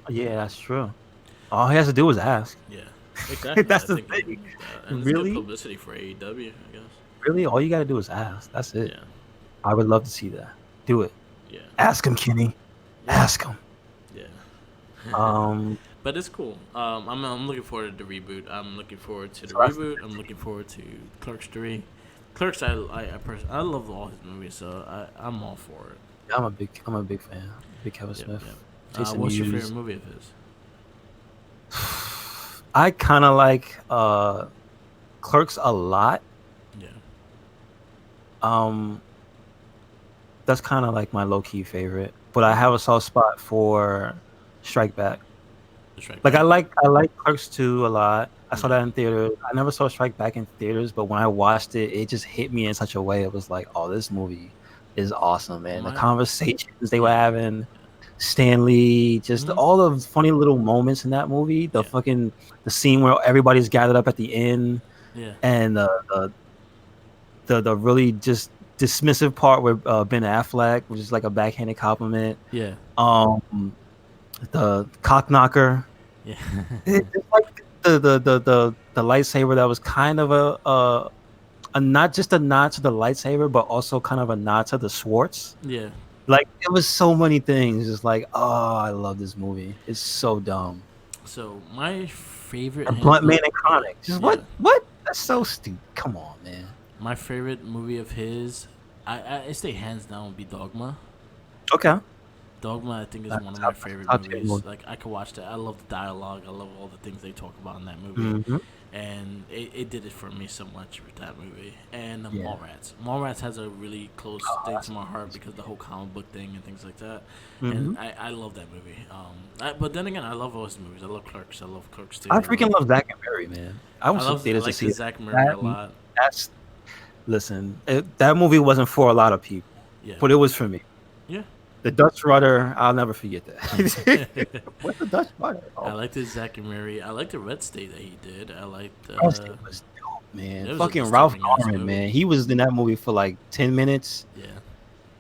Speaker 1: Yeah, that's true. All he has to do is ask.
Speaker 2: Yeah. Exactly.
Speaker 1: That's
Speaker 2: I
Speaker 1: the
Speaker 2: think
Speaker 1: thing.
Speaker 2: and it's good
Speaker 1: Really,
Speaker 2: publicity for AEW, I guess.
Speaker 1: really, all you gotta do is ask. That's it.
Speaker 2: Yeah.
Speaker 1: I would love to see that. Do it.
Speaker 2: Yeah.
Speaker 1: Ask him, Kenny.
Speaker 2: Yeah.
Speaker 1: Ask him.
Speaker 2: Yeah.
Speaker 1: Um,
Speaker 2: But it's cool. I'm looking forward to the reboot. I'm looking forward to the
Speaker 1: so that's the
Speaker 2: reboot. I'm looking forward to Clerks 3. Clerks, I love all his movies, so I'm all for it.
Speaker 1: Yeah, I'm a big fan. Big Kevin
Speaker 2: Yep,
Speaker 1: Smith.
Speaker 2: yep.
Speaker 1: Jason
Speaker 2: What's your favorite
Speaker 1: Mewes.
Speaker 2: movie of his?
Speaker 1: I kind of like Clerks a lot.
Speaker 2: Yeah,
Speaker 1: Um, that's kind of like my low key favorite. But I
Speaker 2: okay.
Speaker 1: have a soft spot for Strike Back.
Speaker 2: The Strike
Speaker 1: Like
Speaker 2: Back.
Speaker 1: I like Clerks 2 a lot. I saw
Speaker 2: Yeah,
Speaker 1: that in theaters. I never saw Strike Back in theaters, but when I watched it, it just hit me in such a way. It was like, oh, this movie is awesome, man. The
Speaker 2: my
Speaker 1: conversations they were
Speaker 2: yeah,
Speaker 1: having, Stanley, just
Speaker 2: mm-hmm.
Speaker 1: all the funny little moments in that movie.
Speaker 2: Yeah,
Speaker 1: The scene where everybody's gathered up at the end,
Speaker 2: yeah,
Speaker 1: and the really just dismissive part where Ben Affleck, which is like a backhanded compliment.
Speaker 2: yeah,
Speaker 1: Um, the cock knocker.
Speaker 2: yeah,
Speaker 1: It's like the lightsaber that was kind of a not just a nod to the lightsaber, but also kind of a nod to the Swartz.
Speaker 2: yeah.
Speaker 1: Like it was so many things. It's like, oh, I love this movie. It's so dumb.
Speaker 2: So my favorite,
Speaker 1: And Blunt Man and Chronic. Just
Speaker 2: yeah,
Speaker 1: what? That's so stupid. Come on, man.
Speaker 2: my favorite movie of his, I say hands down would be Dogma.
Speaker 1: Okay.
Speaker 2: Dogma, I think, is
Speaker 1: That's
Speaker 2: one of my
Speaker 1: top,
Speaker 2: favorite
Speaker 1: top tier
Speaker 2: movies.
Speaker 1: movie.
Speaker 2: Like, I could watch that. I love the dialogue. I love all the things they talk about in that movie.
Speaker 1: Mm-hmm.
Speaker 2: And it did it for me so much with that movie. And
Speaker 1: Yeah.
Speaker 2: Mallrats. Mallrats has a really close
Speaker 1: Oh,
Speaker 2: thing
Speaker 1: that's
Speaker 2: to my heart
Speaker 1: amazing.
Speaker 2: because the whole comic book thing and things like that.
Speaker 1: Mm-hmm.
Speaker 2: And I love that movie. But then again, I love all his movies. I love Clerks. I love Clerks 2.
Speaker 1: I freaking love Zack and Mary, man. I went to the
Speaker 2: I
Speaker 1: theaters to
Speaker 2: like
Speaker 1: see
Speaker 2: the
Speaker 1: it.
Speaker 2: Zack Murray a
Speaker 1: That,
Speaker 2: lot.
Speaker 1: that's listen. That movie wasn't for a lot of people,
Speaker 2: Yeah.
Speaker 1: but it was for me.
Speaker 2: Yeah.
Speaker 1: The Dutch Rudder, I'll never forget that. What's the Dutch Rudder?
Speaker 2: I
Speaker 1: Oh,
Speaker 2: liked the Zack and Mary. I liked the Red State that he did. I liked.
Speaker 1: that was dope, man.
Speaker 2: It was a
Speaker 1: Fucking Ralph
Speaker 2: disturbing ass
Speaker 1: Garman,
Speaker 2: movie.
Speaker 1: man. He was in that movie for like 10 minutes,
Speaker 2: Yeah.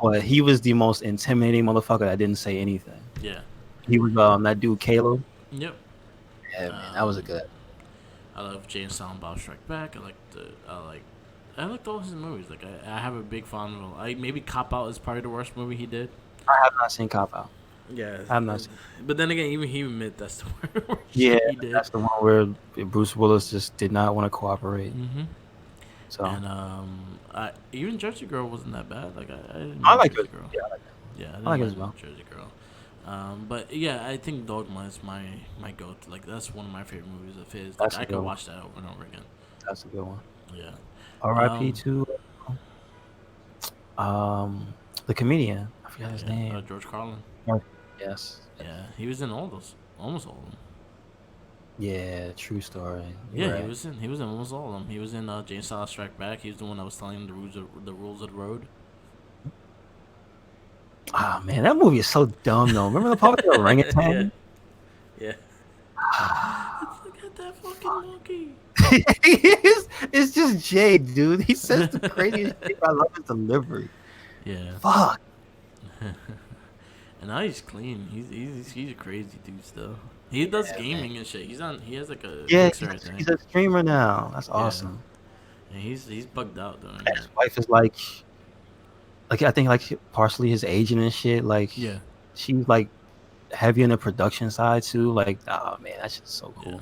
Speaker 1: but he was the most intimidating motherfucker that didn't say anything.
Speaker 2: Yeah.
Speaker 1: He was that dude Caleb.
Speaker 2: Yep.
Speaker 1: Yeah, man, that was a good.
Speaker 2: I love Jane Silent Bob Strike Back. I liked all his movies. Like I have a big fond of him. Maybe Cop Out is probably the worst movie he did.
Speaker 1: I have not seen Cop Out.
Speaker 2: Yeah.
Speaker 1: I have not seen.
Speaker 2: But then again, even he admit that's the worst
Speaker 1: Yeah,
Speaker 2: shit he did.
Speaker 1: that's the one where Bruce Willis just did not want to cooperate.
Speaker 2: Mm-hmm.
Speaker 1: So
Speaker 2: And even Jersey Girl wasn't that bad. Like I didn't
Speaker 1: I
Speaker 2: mind
Speaker 1: like
Speaker 2: Jersey
Speaker 1: it.
Speaker 2: Girl.
Speaker 1: Yeah, I like
Speaker 2: Yeah, I didn't
Speaker 1: I like it
Speaker 2: mind
Speaker 1: as well.
Speaker 2: Jersey Girl. But yeah, I think Dogma is my go-to. Like that's one of my favorite movies of his. Like
Speaker 1: That's a
Speaker 2: I
Speaker 1: good
Speaker 2: could
Speaker 1: one.
Speaker 2: watch that over and over again.
Speaker 1: That's a good one.
Speaker 2: Yeah.
Speaker 1: R.I.P.
Speaker 2: Um,
Speaker 1: to the comedian. I forgot his
Speaker 2: yeah.
Speaker 1: name.
Speaker 2: George Carlin.
Speaker 1: Yes.
Speaker 2: Yeah, he was in all those, almost all of them.
Speaker 1: Yeah, true story.
Speaker 2: Yeah,
Speaker 1: You're right.
Speaker 2: he was in almost all of them. He was in Jane Silent Strike Back. He was the one that was telling him the rules of the road.
Speaker 1: Ah, man, that movie is so dumb though. Remember the part with the orangutan?
Speaker 2: Yeah. Look at that fucking monkey.
Speaker 1: It's just Jay, dude. He says the craziest shit. I love his delivery.
Speaker 2: Yeah.
Speaker 1: Fuck.
Speaker 2: And now he's clean. He's a crazy dude still. He does
Speaker 1: Yeah,
Speaker 2: gaming and shit. He has like a
Speaker 1: Yeah,
Speaker 2: mixer, I think.
Speaker 1: he's a streamer now. That's awesome.
Speaker 2: And he's bugged out though.
Speaker 1: And his wife is like I think like partially his agent and shit. Like
Speaker 2: Yeah.
Speaker 1: she's like heavy on the production side too. Like, oh man, that shit's so cool.
Speaker 2: Yeah.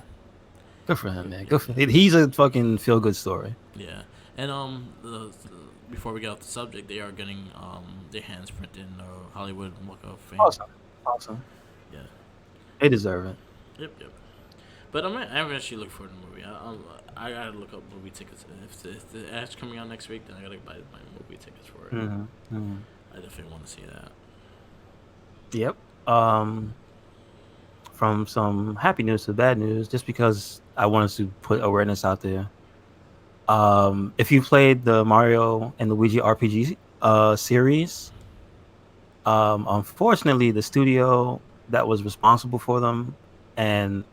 Speaker 1: Good for him, man. Good for he's a fucking feel good story.
Speaker 2: Yeah. And before we get off the subject, they are getting their hands printed in the Hollywood Walk of Fame.
Speaker 1: Awesome.
Speaker 2: Yeah.
Speaker 1: They deserve it.
Speaker 2: Yep. But I'm actually looking forward to the movie. I gotta look up movie tickets. If the ad's coming out next week, then I gotta buy my movie tickets for it.
Speaker 1: Mm-hmm.
Speaker 2: I definitely want to see that.
Speaker 1: Yep. From some happy news to bad news, just because I wanted to put awareness out there. If you played the Mario and Luigi RPG series, unfortunately, the studio that was responsible for them and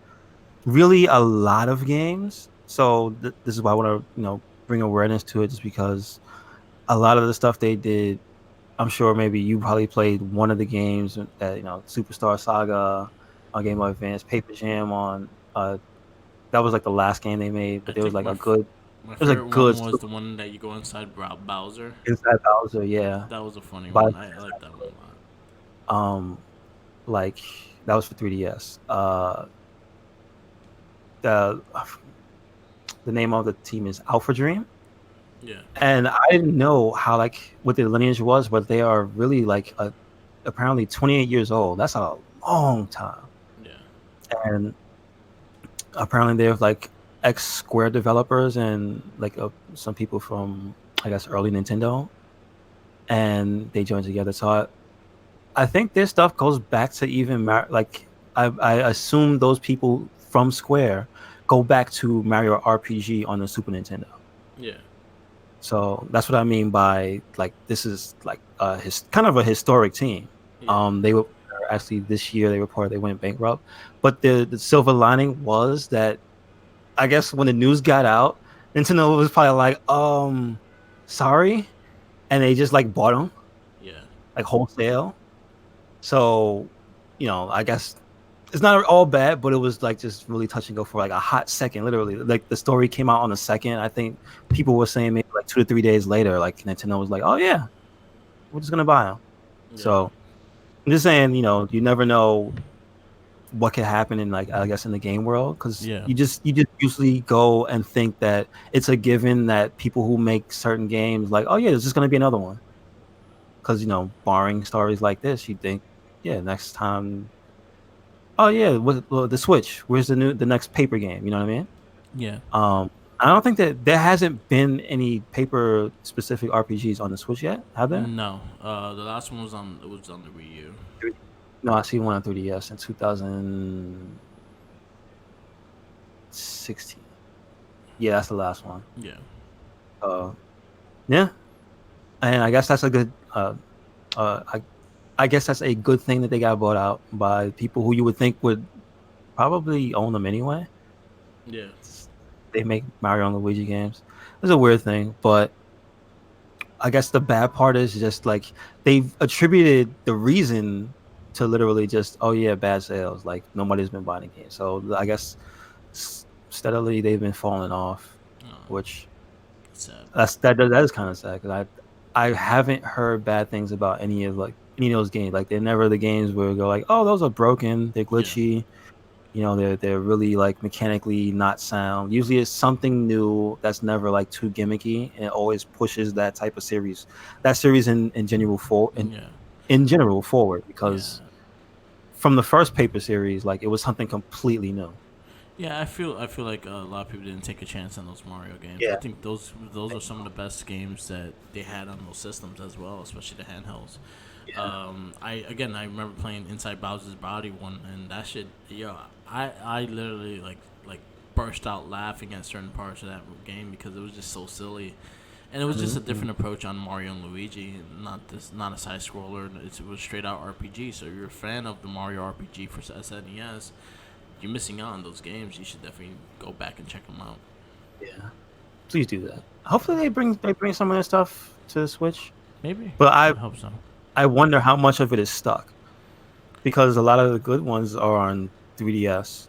Speaker 1: really a lot of games. So this is why I want to bring awareness to it, just because a lot of the stuff they did. I'm sure maybe you probably played one of the games that Superstar Saga on Game Boy Advance, Paper Jam on that was like the last game they made,
Speaker 2: I
Speaker 1: but there was
Speaker 2: think
Speaker 1: like a good,
Speaker 2: my
Speaker 1: it was a
Speaker 2: favorite
Speaker 1: good
Speaker 2: one was the one that you go inside Bowser.
Speaker 1: inside Bowser, yeah.
Speaker 2: That was a funny
Speaker 1: But
Speaker 2: one. I like that one a lot.
Speaker 1: um, like that was for 3DS. The the name of the team is Alpha Dream,
Speaker 2: Yeah,
Speaker 1: and I didn't know how like what their lineage was, but they are really like apparently 28 years old. That's a long time,
Speaker 2: yeah,
Speaker 1: and apparently they're like ex Square developers and like some people from I guess early Nintendo, and they joined together. So I think their stuff goes back to even like I assume those people from Square go back to Mario RPG on the Super Nintendo.
Speaker 2: yeah,
Speaker 1: So that's what I mean by like this is like kind of a historic team.
Speaker 2: yeah,
Speaker 1: They were actually this year they reported they went bankrupt, but the silver lining was that I guess when the news got out, Nintendo was probably like, sorry, and they just like bought them
Speaker 2: yeah,
Speaker 1: like wholesale. So, I guess it's not all bad, but it was like just really touch and go for like a hot second, literally. Like the story came out on a second. I think people were saying maybe like 2 to 3 days later, like Nintendo was like, "Oh yeah, we're just gonna buy them."
Speaker 2: yeah,
Speaker 1: So I'm just saying, you never know what could happen in like I guess in the game world because
Speaker 2: yeah,
Speaker 1: you just usually go and think that it's a given that people who make certain games like, "Oh yeah, there's just gonna be another one." Because barring stories like this, you think, yeah, next time. Oh yeah, well, the Switch. Where's the next paper game? You know what I mean?
Speaker 2: yeah.
Speaker 1: Um, I don't think that there hasn't been any paper specific RPGs on the Switch yet. Have there?
Speaker 2: No, the last one was on the Wii U.
Speaker 1: No, I see one on 3DS in 2016. Yeah, that's the last one.
Speaker 2: Yeah,
Speaker 1: Uh, yeah, and I guess that's a good. I guess that's a good thing that they got bought out by people who you would think would probably own them anyway.
Speaker 2: yeah,
Speaker 1: They make Mario and Luigi games. It's a weird thing, but I guess the bad part is just like they've attributed the reason to literally just, oh yeah, bad sales. Like nobody's been buying the game. So I guess steadily they've been falling off,
Speaker 2: oh,
Speaker 1: which
Speaker 2: sad.
Speaker 1: that is kind of sad because I haven't heard bad things about any of those games. Like they're never the games where we go like, oh, those are broken, they're
Speaker 2: Yeah,
Speaker 1: glitchy. They're really like mechanically not sound. Usually it's something new that's never like too gimmicky and it always pushes that series in
Speaker 2: yeah,
Speaker 1: in general forward because
Speaker 2: yeah.
Speaker 1: from the first paper series, like it was something completely new.
Speaker 2: Yeah, I feel like a lot of people didn't take a chance on those Mario games. I
Speaker 1: Yeah.
Speaker 2: think those are some of the best games that they had on those systems as well, especially the handhelds.
Speaker 1: Yeah.
Speaker 2: I remember playing Inside Bowser's Body one, and that shit, I literally like burst out laughing at certain parts of that game because it was just so silly, and it was just a
Speaker 1: Mhm.
Speaker 2: different approach on Mario and Luigi, not a side scroller. It was straight out RPG. So if you're a fan of the Mario RPG for SNES, you're missing out on those games. You should definitely go back and check them out.
Speaker 1: Yeah. Please do that. Hopefully they bring some of their stuff to the Switch.
Speaker 2: Maybe.
Speaker 1: But
Speaker 2: I hope so.
Speaker 1: I wonder how much of it is stuck because a lot of the good ones are on 3DS.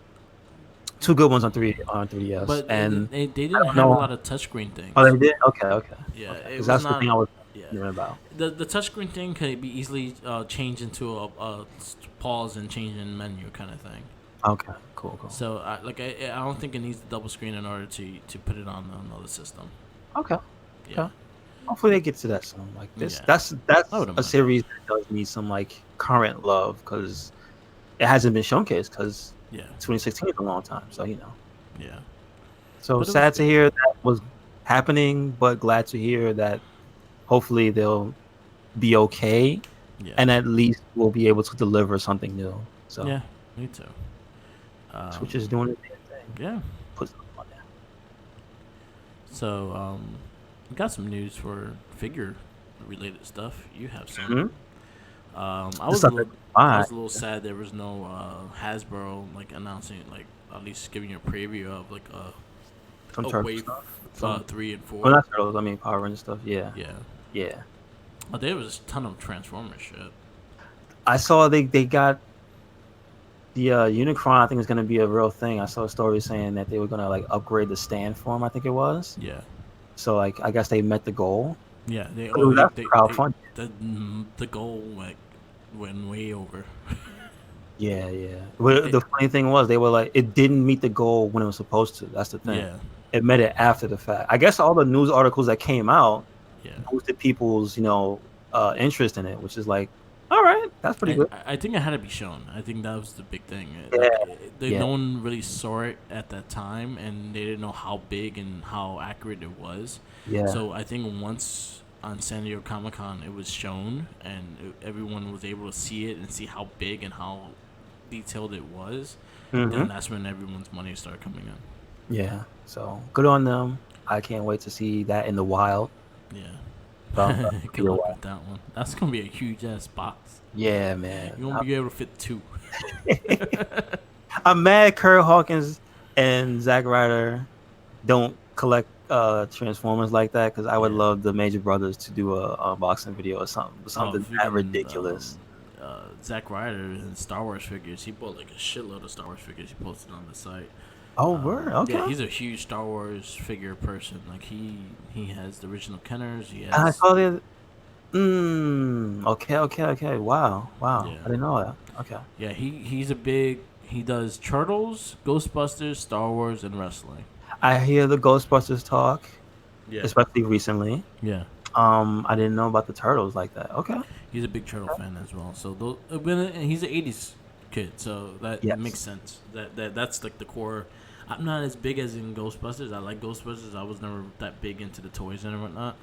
Speaker 1: Two good ones on 3DS,
Speaker 2: But
Speaker 1: and
Speaker 2: they
Speaker 1: I
Speaker 2: didn't
Speaker 1: don't
Speaker 2: have a
Speaker 1: know.
Speaker 2: lot of touchscreen
Speaker 1: Oh,
Speaker 2: things.
Speaker 1: they did. Okay, okay,
Speaker 2: Yeah,
Speaker 1: okay.
Speaker 2: it
Speaker 1: Because
Speaker 2: was
Speaker 1: that's the thing
Speaker 2: not.
Speaker 1: I was
Speaker 2: Yeah,
Speaker 1: wondering about.
Speaker 2: the touchscreen thing could be easily changed into a pause and change in menu kind of thing.
Speaker 1: Okay, cool, cool.
Speaker 2: So I don't think it needs the double screen in order to put it on another system.
Speaker 1: Okay,
Speaker 2: Yeah,
Speaker 1: okay. Hopefully they get to that soon. Like this,
Speaker 2: yeah, I
Speaker 1: that's
Speaker 2: wouldn't
Speaker 1: a
Speaker 2: mind.
Speaker 1: series that does need some like current love because it hasn't been showcased because
Speaker 2: Yeah,
Speaker 1: 2016 is a long time. So
Speaker 2: yeah,
Speaker 1: so
Speaker 2: but it was
Speaker 1: sad to
Speaker 2: good.
Speaker 1: hear that was happening, but glad to hear that hopefully they'll be okay,
Speaker 2: Yeah,
Speaker 1: and at least we'll be able to deliver something new. So
Speaker 2: yeah, me too.
Speaker 1: Switch is doing the damn thing.
Speaker 2: Yeah.
Speaker 1: Put something on there.
Speaker 2: So we got some news for figure related stuff. You have some.
Speaker 1: Hmm.
Speaker 2: I
Speaker 1: The
Speaker 2: was a
Speaker 1: stuff that
Speaker 2: little, I
Speaker 1: fine.
Speaker 2: was a little sad there was no Hasbro like announcing like at least giving you a preview of like
Speaker 1: Some
Speaker 2: a
Speaker 1: turtle
Speaker 2: wave
Speaker 1: stuff. Some,
Speaker 2: 3 and 4.
Speaker 1: well, not turtles. I mean Power Ranger stuff. Yeah,
Speaker 2: Yeah,
Speaker 1: yeah.
Speaker 2: there was a ton of Transformers shit.
Speaker 1: I saw they got The Unicron, I think, is going to be a real thing. I saw a story saying that they were going to like upgrade the stand for him. I think it was.
Speaker 2: Yeah,
Speaker 1: So like, I guess they met the goal.
Speaker 2: yeah. They
Speaker 1: But it
Speaker 2: oh
Speaker 1: was actually crowdfunded.
Speaker 2: the goal like went way over.
Speaker 1: Yeah, yeah. Well,
Speaker 2: It,
Speaker 1: the funny thing was they were like, it didn't meet the goal when it was supposed to. That's the thing.
Speaker 2: yeah,
Speaker 1: It met it after the fact. I guess all the news articles that came out
Speaker 2: yeah.
Speaker 1: boosted people's, interest in it, which is like, all right, that's pretty good.
Speaker 2: I think it had to be shown. I think that was the big thing.
Speaker 1: Yeah,
Speaker 2: No
Speaker 1: yeah,
Speaker 2: one really saw it at that time, and they didn't know how big and how accurate it was.
Speaker 1: yeah.
Speaker 2: So I think once on San Diego Comic Con it was shown, and everyone was able to see it and see how big and how detailed it was, then
Speaker 1: Hmm.
Speaker 2: that's when everyone's money started coming in.
Speaker 1: Yeah. So good on them. I can't wait to see that in the wild. But
Speaker 2: Yeah. Good
Speaker 1: either
Speaker 2: luck
Speaker 1: way.
Speaker 2: with that one. That's gonna be a huge ass box.
Speaker 1: Yeah, man.
Speaker 2: You won't be able to fit two.
Speaker 1: I'm mad Kurt Hawkins and Zack Ryder don't collect Transformers like that because I would
Speaker 2: Yeah.
Speaker 1: love the Major Brothers to do a unboxing video or
Speaker 2: Oh,
Speaker 1: something that
Speaker 2: freaking
Speaker 1: ridiculous.
Speaker 2: Zack Ryder and Star Wars figures. He bought like a shitload of Star Wars figures. He posted on the site.
Speaker 1: Oh, word.
Speaker 2: Yeah,
Speaker 1: Okay.
Speaker 2: he's a huge Star Wars figure person. Like he has the original Kenners. He
Speaker 1: I
Speaker 2: has
Speaker 1: saw the. Okay. Okay. Okay. Wow. Wow.
Speaker 2: yeah,
Speaker 1: I didn't know that. Okay.
Speaker 2: yeah. He's a big. He does Turtles, Ghostbusters, Star Wars, and wrestling.
Speaker 1: I hear the Ghostbusters talk,
Speaker 2: Yeah,
Speaker 1: especially recently.
Speaker 2: yeah.
Speaker 1: I didn't know about the turtles like that. Okay.
Speaker 2: He's a big Turtle fan as well. So he's an '80s kid, so that makes
Speaker 1: Yes.
Speaker 2: sense. That's like the core. I'm not as big as in Ghostbusters. I like Ghostbusters. I was never that big into the toys and whatnot.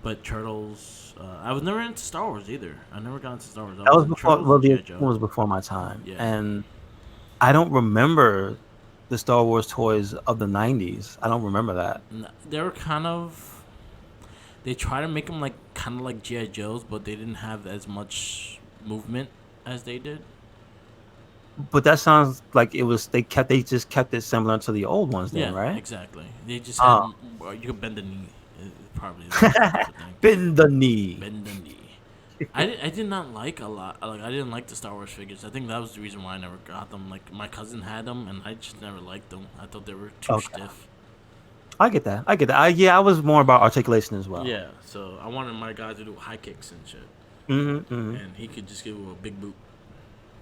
Speaker 2: But Turtles, I was never into Star Wars either. I never got into Star Wars. I
Speaker 1: That
Speaker 2: was
Speaker 1: was
Speaker 2: in
Speaker 1: before.
Speaker 2: Turtles
Speaker 1: Well,
Speaker 2: and
Speaker 1: the
Speaker 2: G.I.
Speaker 1: other
Speaker 2: Joe.
Speaker 1: one was before my time,
Speaker 2: Yeah,
Speaker 1: and I don't remember the Star Wars toys of the '90s. I don't remember that.
Speaker 2: They were kind of. They try to make them like kind of like G.I. Joes, but they didn't have as much movement as they did.
Speaker 1: But that sounds like it was. They just kept it similar to the old ones, then,
Speaker 2: Yeah,
Speaker 1: right?
Speaker 2: exactly. They just had.
Speaker 1: Ah,
Speaker 2: Well, you could bend the knee. Probably the thing.
Speaker 1: bend the knee.
Speaker 2: Bend the knee. I did not like a lot. Like I didn't like the Star Wars figures. I think that was the reason why I never got them. Like my cousin had them, and I just never liked them. I thought they were too
Speaker 1: Okay,
Speaker 2: stiff.
Speaker 1: I get that. I get that. Yeah, I was more about articulation as well.
Speaker 2: Yeah, so I wanted my guy to do high kicks and shit,
Speaker 1: Hmm.
Speaker 2: and he could just give a big boot.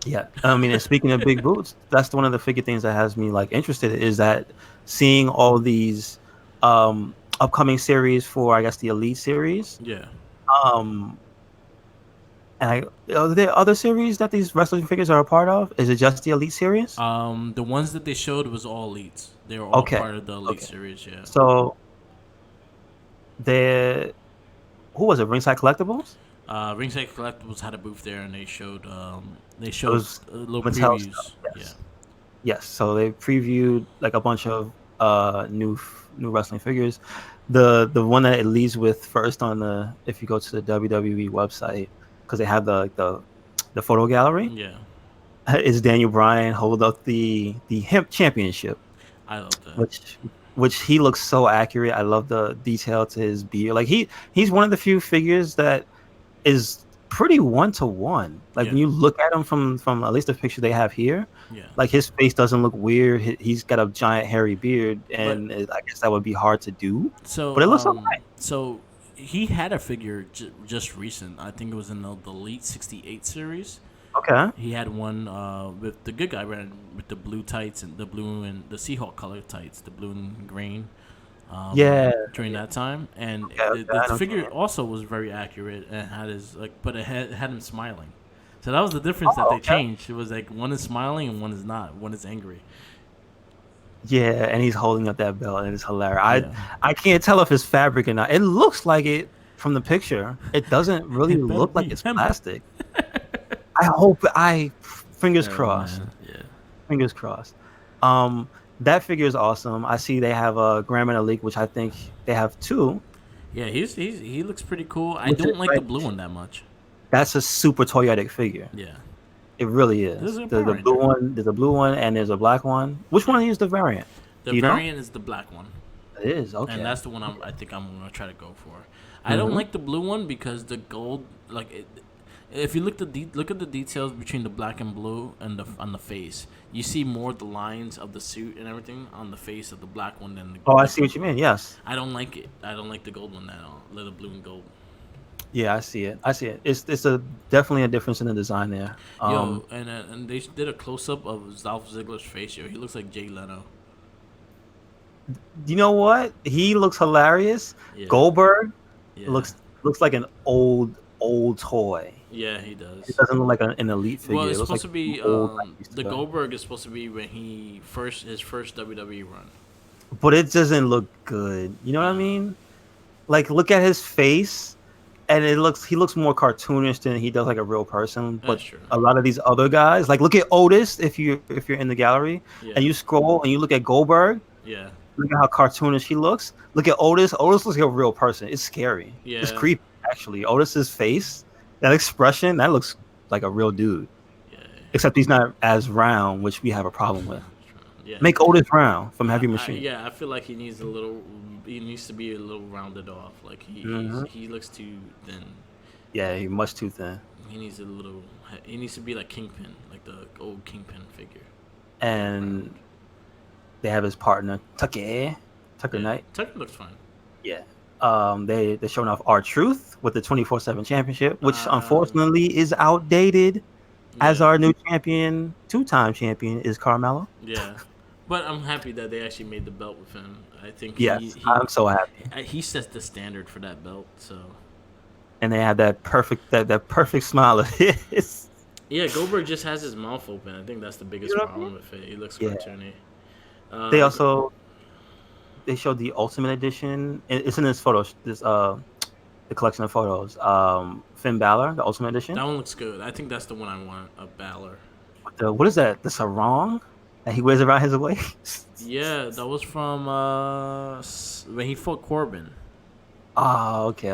Speaker 1: Yeah, I mean, and speaking of big boots, that's one of the figure things that has me like interested is that seeing all these upcoming series for I guess the Elite series.
Speaker 2: Yeah.
Speaker 1: Um, and are there other series that these wrestling figures are a part of? Is it just the Elite series?
Speaker 2: The ones that they showed was all elites. They were all
Speaker 1: Okay,
Speaker 2: part of the elite
Speaker 1: okay.
Speaker 2: series. Yeah.
Speaker 1: So there, who was it? Ringside Collectibles.
Speaker 2: Ringside Collectibles had a booth there, and they showed
Speaker 1: Those
Speaker 2: little
Speaker 1: Mattel stuff.
Speaker 2: previews. Yeah.
Speaker 1: Yes, yes. So they previewed like a bunch of new wrestling figures. The one that it leads with first on the if you go to the WWE website because they have the photo gallery
Speaker 2: Yeah.
Speaker 1: is Daniel Bryan hold up the hemp championship,
Speaker 2: I love that.
Speaker 1: which he looks so accurate. I love the detail to his beard. Like he's one of the few figures that is pretty one to one. Like when
Speaker 2: Yeah.
Speaker 1: you look at him from at least the picture they have here,
Speaker 2: Yeah.
Speaker 1: like his face doesn't look weird. He's got a giant hairy beard,
Speaker 2: But
Speaker 1: and I guess that would be hard to do. But
Speaker 2: so
Speaker 1: it looks alright.
Speaker 2: so he had a figure just recent. I think it was in the Elite '68 series.
Speaker 1: Okay.
Speaker 2: He had one with the good guy wearing with the blue tights and the blue and the Seahawk color tights, the blue and green.
Speaker 1: Yeah.
Speaker 2: During that time, and
Speaker 1: Okay, okay, I know
Speaker 2: the
Speaker 1: what you
Speaker 2: figure
Speaker 1: mean.
Speaker 2: also was very accurate and had his like, but it had him smiling. So that was the difference that
Speaker 1: Oh,
Speaker 2: they
Speaker 1: okay.
Speaker 2: changed. It was like one is smiling and one is not. One is angry.
Speaker 1: Yeah, and he's holding up that belt, and it's hilarious.
Speaker 2: Yeah,
Speaker 1: I can't tell if it's fabric or not. It looks like it from the picture. It doesn't really
Speaker 2: it better
Speaker 1: look like
Speaker 2: be
Speaker 1: it's
Speaker 2: him.
Speaker 1: plastic. I hope fingers
Speaker 2: Oh,
Speaker 1: crossed.
Speaker 2: man. Yeah.
Speaker 1: Fingers crossed. That figure is awesome. I see they have a Grand Metalik, which I think they have two.
Speaker 2: Yeah, he looks pretty cool. I
Speaker 1: Which is
Speaker 2: don't like the
Speaker 1: great.
Speaker 2: blue one that much.
Speaker 1: That's a super toyetic figure.
Speaker 2: Yeah,
Speaker 1: It really
Speaker 2: this is
Speaker 1: is.
Speaker 2: a
Speaker 1: The
Speaker 2: Power
Speaker 1: blue
Speaker 2: Ranger.
Speaker 1: one, there's a blue one, and there's a black one. Which one is the variant?
Speaker 2: The
Speaker 1: Do you know?
Speaker 2: variant is the black one,
Speaker 1: It is okay.
Speaker 2: and that's the one I think I'm gonna try to go for. I don't like the blue one because the gold, like If you look at the details between the black and blue and the on the face, you see more of the lines of the suit and everything on the face of the black one than
Speaker 1: Oh, I
Speaker 2: the
Speaker 1: see what
Speaker 2: gold
Speaker 1: you
Speaker 2: one.
Speaker 1: mean. Yes.
Speaker 2: I don't like it. I don't like the gold one at all. The blue and gold.
Speaker 1: Yeah, I see it. I see it. It's a definitely a difference in the design there.
Speaker 2: Yo, and they did a close up of Dolph Ziggler's face. Yo, he looks like Jay Leno.
Speaker 1: You know what? He looks hilarious.
Speaker 2: Yeah,
Speaker 1: Goldberg
Speaker 2: yeah,
Speaker 1: looks like an old toy.
Speaker 2: yeah. He
Speaker 1: It
Speaker 2: does.
Speaker 1: doesn't look like an elite
Speaker 2: Well,
Speaker 1: figure. It
Speaker 2: it's
Speaker 1: looks
Speaker 2: supposed
Speaker 1: like
Speaker 2: to
Speaker 1: an
Speaker 2: be
Speaker 1: old
Speaker 2: the Goldberg is supposed to be when his first WWE run.
Speaker 1: but it doesn't look good. You know what I
Speaker 2: Nah,
Speaker 1: mean? Like look at his face, and he looks more cartoonish than he does like a real person.
Speaker 2: that's
Speaker 1: But
Speaker 2: true.
Speaker 1: a lot of these other guys, like look at Otis if you're in the gallery
Speaker 2: Yeah,
Speaker 1: and you scroll and you look at Goldberg,
Speaker 2: yeah,
Speaker 1: look at how cartoonish he looks. Look at Otis. Otis looks like a real person. It's scary. It's
Speaker 2: yeah,
Speaker 1: creepy actually. Otis's face, that expression, that looks like a real dude.
Speaker 2: yeah,
Speaker 1: Except he's not as round, which we have a problem with.
Speaker 2: yeah.
Speaker 1: Make Otis round from Heavy Machine.
Speaker 2: Yeah, I feel like he needs a little. He needs to be a little rounded off. Like
Speaker 1: Hmm.
Speaker 2: he looks too thin.
Speaker 1: Yeah, he's much too thin.
Speaker 2: He needs a little. He needs to be like Kingpin, like the old Kingpin figure.
Speaker 1: And they have his partner Tucker
Speaker 2: Yeah,
Speaker 1: Knight.
Speaker 2: Tucker looks fine.
Speaker 1: Yeah. They're showing off R-Truth with the 24/7 championship, which
Speaker 2: Uh,
Speaker 1: unfortunately is outdated. As
Speaker 2: yeah,
Speaker 1: our new champion, two-time champion, is Carmelo.
Speaker 2: yeah. But I'm happy that they actually made the belt with him. I think
Speaker 1: Yes, I'm so happy.
Speaker 2: he sets the standard for that belt. So
Speaker 1: And they have that perfect smile of his.
Speaker 2: yeah, Goldberg just has his mouth open. I think that's the biggest
Speaker 1: You know what I
Speaker 2: problem
Speaker 1: mean?
Speaker 2: with it. He looks
Speaker 1: Yeah.
Speaker 2: cartoony.
Speaker 1: They
Speaker 2: Uh,
Speaker 1: also they showed the Ultimate Edition. It's in this the collection of photos. Finn Balor, the Ultimate Edition.
Speaker 2: that one looks good. I think that's the one I want. A Balor.
Speaker 1: What is that? The sarong that he wears around his waist.
Speaker 2: Yeah, that was from when he fought Corbin.
Speaker 1: Oh, okay.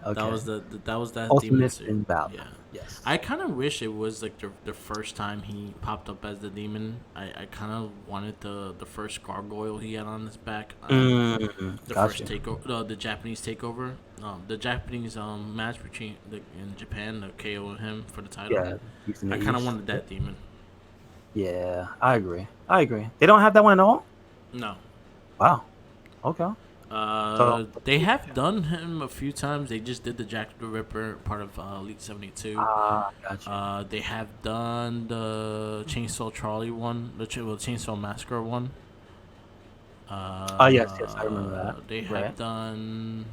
Speaker 2: That was that demon
Speaker 1: Ultimate
Speaker 2: suit.
Speaker 1: Finn Balor.
Speaker 2: Yeah.
Speaker 1: Yes.
Speaker 2: I kind of wish it was like the first time he popped up as the demon. I kind of wanted the first gargoyle he had on his back. The
Speaker 1: Gotcha.
Speaker 2: first takeover, the Japanese takeover, the Japanese match between in Japan, the KO and him for the title.
Speaker 1: Yeah. He's in the
Speaker 2: I kind of
Speaker 1: East.
Speaker 2: wanted that demon.
Speaker 1: Yeah, I agree. They don't have that one at all?
Speaker 2: No.
Speaker 1: Wow. Okay. So
Speaker 2: They have done him a few times. They just did the Jack the Ripper part of Elite 72.
Speaker 1: gotcha.
Speaker 2: They have done the Chainsaw Charlie one, the Chainsaw Massacre one.
Speaker 1: Yes, I remember that.
Speaker 2: They have
Speaker 1: Right.
Speaker 2: done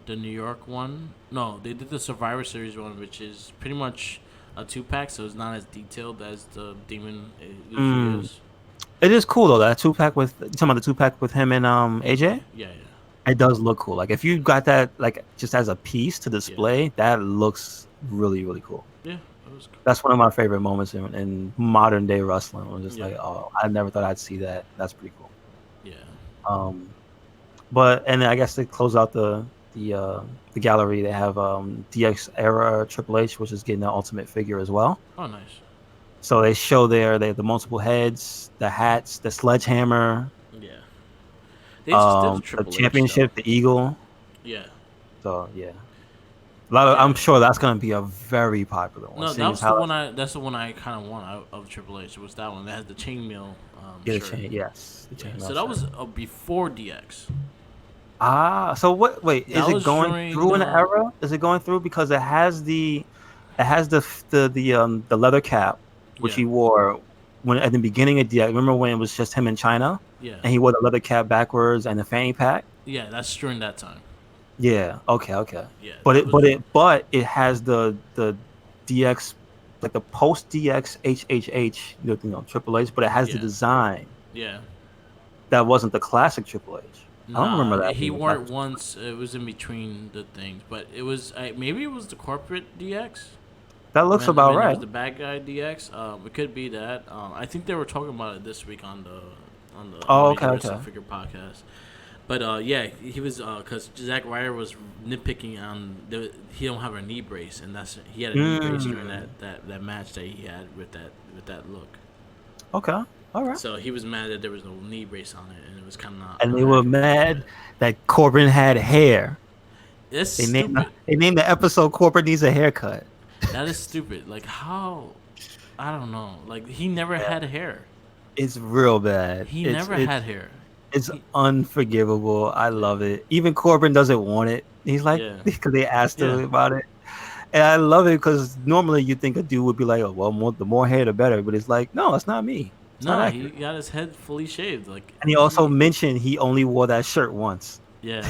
Speaker 2: the New York one. No, they did the Survivor Series one, which is pretty much a 2-pack, so it's not as detailed as the Demon usually is.
Speaker 1: It is cool though, that two-pack with you talking about the two-pack with him and AJ?
Speaker 2: Yeah,
Speaker 1: It does look cool. Like if you got that like just as a piece to display, that looks really, really cool.
Speaker 2: yeah. It was cool.
Speaker 1: That's one of my favorite moments in modern day wrestling. I was just
Speaker 2: Yeah.
Speaker 1: like, oh, I never thought I'd see that. That's pretty cool.
Speaker 2: Yeah.
Speaker 1: But and then I guess to close out the gallery, they have DX era Triple H, which is getting the ultimate figure as well.
Speaker 2: Oh, nice.
Speaker 1: So they show they have the multiple heads, the hats, the sledgehammer,
Speaker 2: Yeah. They just did
Speaker 1: the
Speaker 2: Triple H,
Speaker 1: championship, the eagle.
Speaker 2: though. Yeah.
Speaker 1: So yeah, a lot of
Speaker 2: Yeah.
Speaker 1: I'm sure that's gonna be a very popular one.
Speaker 2: No,
Speaker 1: seeing
Speaker 2: that
Speaker 1: as
Speaker 2: was the
Speaker 1: how
Speaker 2: one. That's the one I kind of want out of Triple H. It was that one that had the chainmail.
Speaker 1: get a
Speaker 2: shirt.
Speaker 1: chain. Yes, the
Speaker 2: Yeah,
Speaker 1: chain.
Speaker 2: so that was before DX.
Speaker 1: So what? Wait,
Speaker 2: That
Speaker 1: is it
Speaker 2: was
Speaker 1: going
Speaker 2: during,
Speaker 1: through an era? Is it going through because it has the leather cap which
Speaker 2: Yeah.
Speaker 1: he wore when at the beginning of DX. Remember when it was just him in China
Speaker 2: Yeah.
Speaker 1: and he wore the leather cap backwards and the fanny pack?
Speaker 2: Yeah, that's during that time.
Speaker 1: Yeah. Okay.
Speaker 2: Yeah.
Speaker 1: But
Speaker 2: that was-
Speaker 1: but it has the DX like the post DX HHH Triple H, but it has the
Speaker 2: Yeah.
Speaker 1: design
Speaker 2: Yeah.
Speaker 1: that wasn't the classic Triple H. I don't remember that.
Speaker 2: He
Speaker 1: being
Speaker 2: wore it
Speaker 1: classic.
Speaker 2: once. It was in between the things, but it was maybe it was the corporate DX.
Speaker 1: That looks
Speaker 2: When-
Speaker 1: about
Speaker 2: when it
Speaker 1: right.
Speaker 2: was the bad guy DX. It could be that. I think they were talking about it this week on the
Speaker 1: Oh,
Speaker 2: Major
Speaker 1: okay,
Speaker 2: Wrestling
Speaker 1: okay.
Speaker 2: Figure podcast. But yeah, he was because Zack Ryder was nitpicking on he don't have a knee brace, and he had a knee brace during that match that he had with that look.
Speaker 1: Okay. All right.
Speaker 2: So he was mad that there was no knee brace on it, and it was kind of not.
Speaker 1: And they were mad that Corbin had hair.
Speaker 2: It's
Speaker 1: They
Speaker 2: stupid.
Speaker 1: named the episode "Corbin Needs a Haircut."
Speaker 2: That is stupid. Like how? I don't know. Like he never
Speaker 1: Yeah,
Speaker 2: had hair.
Speaker 1: it's real bad.
Speaker 2: He
Speaker 1: It's
Speaker 2: never had
Speaker 1: it's
Speaker 2: hair.
Speaker 1: it's
Speaker 2: He,
Speaker 1: unforgivable. I
Speaker 2: yeah,
Speaker 1: love it. Even Corbin doesn't want it. He's like,
Speaker 2: yeah,
Speaker 1: because they asked him
Speaker 2: yeah.
Speaker 1: about it, and I love it because normally you think a dude would be like, oh well, the more hair the better, but it's like, no, it's not me. It's not
Speaker 2: No, he
Speaker 1: accurate.
Speaker 2: got his head fully shaved. Like
Speaker 1: And he also mentioned he only wore that shirt once.
Speaker 2: yeah.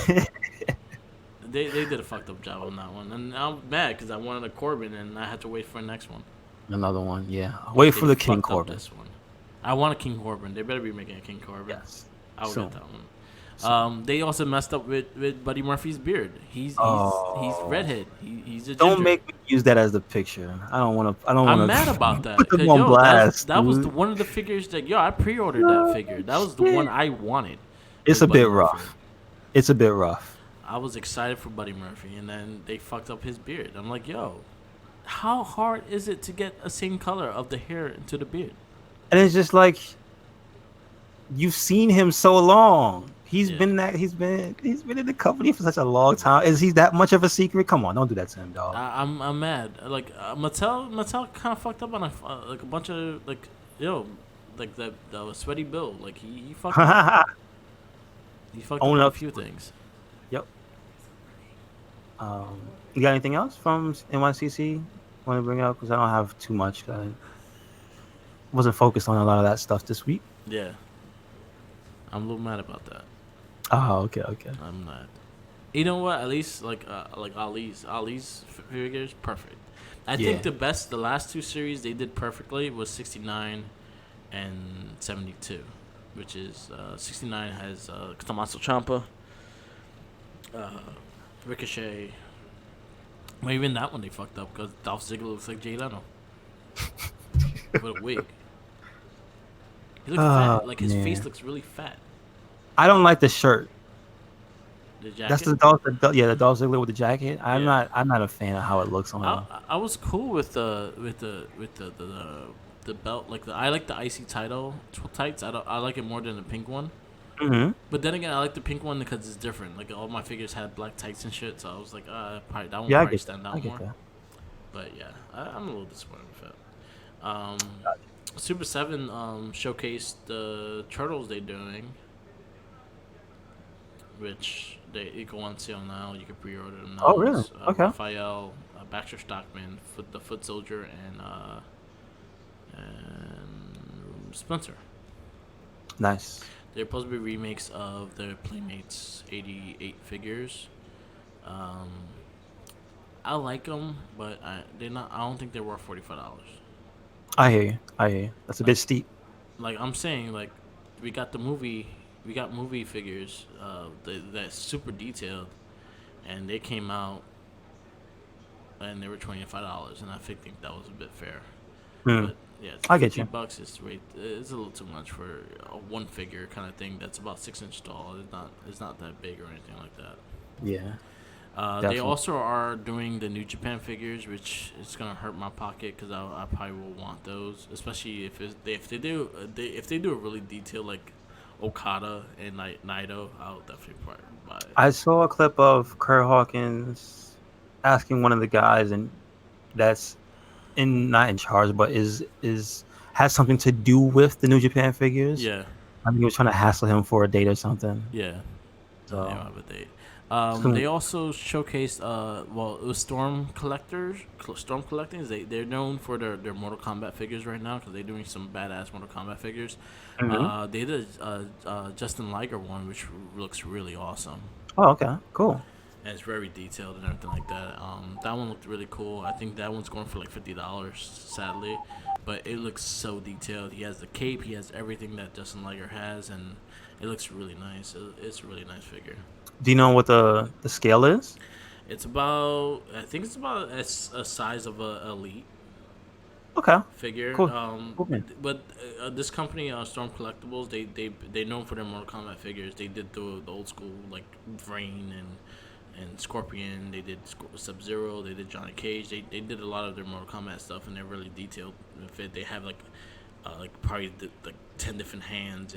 Speaker 2: They did a fucked up job on that one, and I'm mad because I wanted a Corbin and I had to wait for the next one.
Speaker 1: Another one, yeah.
Speaker 2: Like
Speaker 1: Wait
Speaker 2: they
Speaker 1: for the King
Speaker 2: fucked up
Speaker 1: Corbin.
Speaker 2: this one. I want a King Corbin. They better be making a King Corbin.
Speaker 1: Yes,
Speaker 2: I will get
Speaker 1: soon,
Speaker 2: that one.
Speaker 1: soon.
Speaker 2: They also messed up with Buddy Murphy's beard. He's
Speaker 1: Oh,
Speaker 2: redhead. He's a
Speaker 1: don't
Speaker 2: ginger.
Speaker 1: make me use that as the picture. I don't want to. I don't
Speaker 2: I'm
Speaker 1: want
Speaker 2: mad
Speaker 1: to
Speaker 2: about that.
Speaker 1: put them
Speaker 2: Cause
Speaker 1: on
Speaker 2: yo,
Speaker 1: blast,
Speaker 2: that was the
Speaker 1: dude.
Speaker 2: one of the figures that yo I pre-ordered that
Speaker 1: No,
Speaker 2: figure. That was the one
Speaker 1: shit.
Speaker 2: I wanted.
Speaker 1: It's
Speaker 2: Was
Speaker 1: a
Speaker 2: Buddy
Speaker 1: bit
Speaker 2: Murphy.
Speaker 1: rough. It's a bit rough.
Speaker 2: I was excited for Buddy Murphy, and then they fucked up his beard. I'm like, yo, how hard is it to get a same color of the hair into the beard?
Speaker 1: And it's just like you've seen him so long. He's
Speaker 2: Yeah.
Speaker 1: been that. He's been in the company for such a long time. Is he that much of a secret? Come on, don't do that to him, dog.
Speaker 2: I'm mad. Like Mattel kind of fucked up on like a bunch of like yo, like that sweaty Bill. Like he fucked up. He fucked up
Speaker 1: Own
Speaker 2: on a
Speaker 1: up
Speaker 2: few
Speaker 1: to it.
Speaker 2: things.
Speaker 1: Yep. You got anything else from NYCC? Want to bring up? Because I don't have too much. I wasn't focused on a lot of that stuff this week.
Speaker 2: Yeah, I'm a little mad about that.
Speaker 1: Oh, okay, okay.
Speaker 2: I'm not. You know what? At least like Ali's figures perfect. I think
Speaker 1: Yeah.
Speaker 2: the last two series they did perfectly was 69 and 72, which is 69 has Tommaso Ciampa, uh, Ricochet. Well, even that one they fucked up because Dolph Ziggler looks like Jay Leno with a wig. He looks
Speaker 1: Oh
Speaker 2: fat. Like his face
Speaker 1: man,
Speaker 2: looks really fat.
Speaker 1: I don't like the shirt.
Speaker 2: The
Speaker 1: That's
Speaker 2: jacket.
Speaker 1: the Dolph. Yeah, the Dolph Ziggler with the jacket. I'm
Speaker 2: Yeah.
Speaker 1: not. I'm not a fan of how it looks on him.
Speaker 2: I was cool with the belt like I like the icy title tights. I like it more than the pink one.
Speaker 1: Hmm.
Speaker 2: But then again, I like the pink one because it's different. Like all my figures had black tights and shit, so I was like, probably that one
Speaker 1: Yeah, I
Speaker 2: probably
Speaker 1: get that.
Speaker 2: stand
Speaker 1: I
Speaker 2: out
Speaker 1: get
Speaker 2: more.
Speaker 1: that.
Speaker 2: But yeah, I'm a little disappointed with it. Super Seven showcased the turtles they're doing, which they go on sale now. You can pre-order them
Speaker 1: Oh,
Speaker 2: now.
Speaker 1: really?
Speaker 2: It's
Speaker 1: Okay.
Speaker 2: Raphael, Baxter Stockman, the Foot Soldier, and Splinter.
Speaker 1: Nice.
Speaker 2: They're supposed to be remakes of the Playmates '88 figures. Um, I like them, but they're not. I don't think they're worth $45.
Speaker 1: I hear you. I hear you. That's a
Speaker 2: Like,
Speaker 1: bit steep.
Speaker 2: like I'm saying, like we got the movie, we got movie figures, that's super detailed, and they came out and they were $25, and I think that was a bit fair.
Speaker 1: Hmm.
Speaker 2: But yeah,
Speaker 1: I get
Speaker 2: fifty
Speaker 1: you.
Speaker 2: bucks is rate. It's a little too much for a one figure kind of thing. That's about 6 inch tall. It's not that big or anything like that.
Speaker 1: Yeah.
Speaker 2: They
Speaker 1: Definitely.
Speaker 2: also are doing the New Japan figures, which is gonna hurt my pocket because I probably will want those, especially if they do a really detailed like Okada and Naito. I'll definitely probably buy it.
Speaker 1: I saw a clip of Kurt Hawkins asking one of the guys, and that's not in charge, but is has something to do with the New Japan figures.
Speaker 2: Yeah,
Speaker 1: I think he was trying to hassle him for a date or something.
Speaker 2: yeah. No, they don't
Speaker 1: So
Speaker 2: have a date.
Speaker 1: soon.
Speaker 2: They also showcased well, it was Storm Collectings. They're known for their Mortal Kombat figures right now because they're doing some badass Mortal Kombat figures.
Speaker 1: Mhm.
Speaker 2: They did Justin Liger one, which looks really awesome.
Speaker 1: Oh, okay, cool.
Speaker 2: And it's very detailed and everything like that. That one looked really cool. I think that one's going for like $50, sadly, but it looks so detailed. He has the cape, he has everything that Justin Liger has, and it looks really nice. It's a really nice figure.
Speaker 1: Do you know what the scale is?
Speaker 2: It's about I think it's about a size of a elite
Speaker 1: Okay,
Speaker 2: figure.
Speaker 1: cool. Cool, man.
Speaker 2: But this company, Storm Collectibles, they known for their Mortal Kombat figures. They did the old school like Vrain and Scorpion. They did Sub Zero. They did Johnny Cage. They did a lot of their Mortal Kombat stuff, and they're really detailed. They have like probably like 10 different hands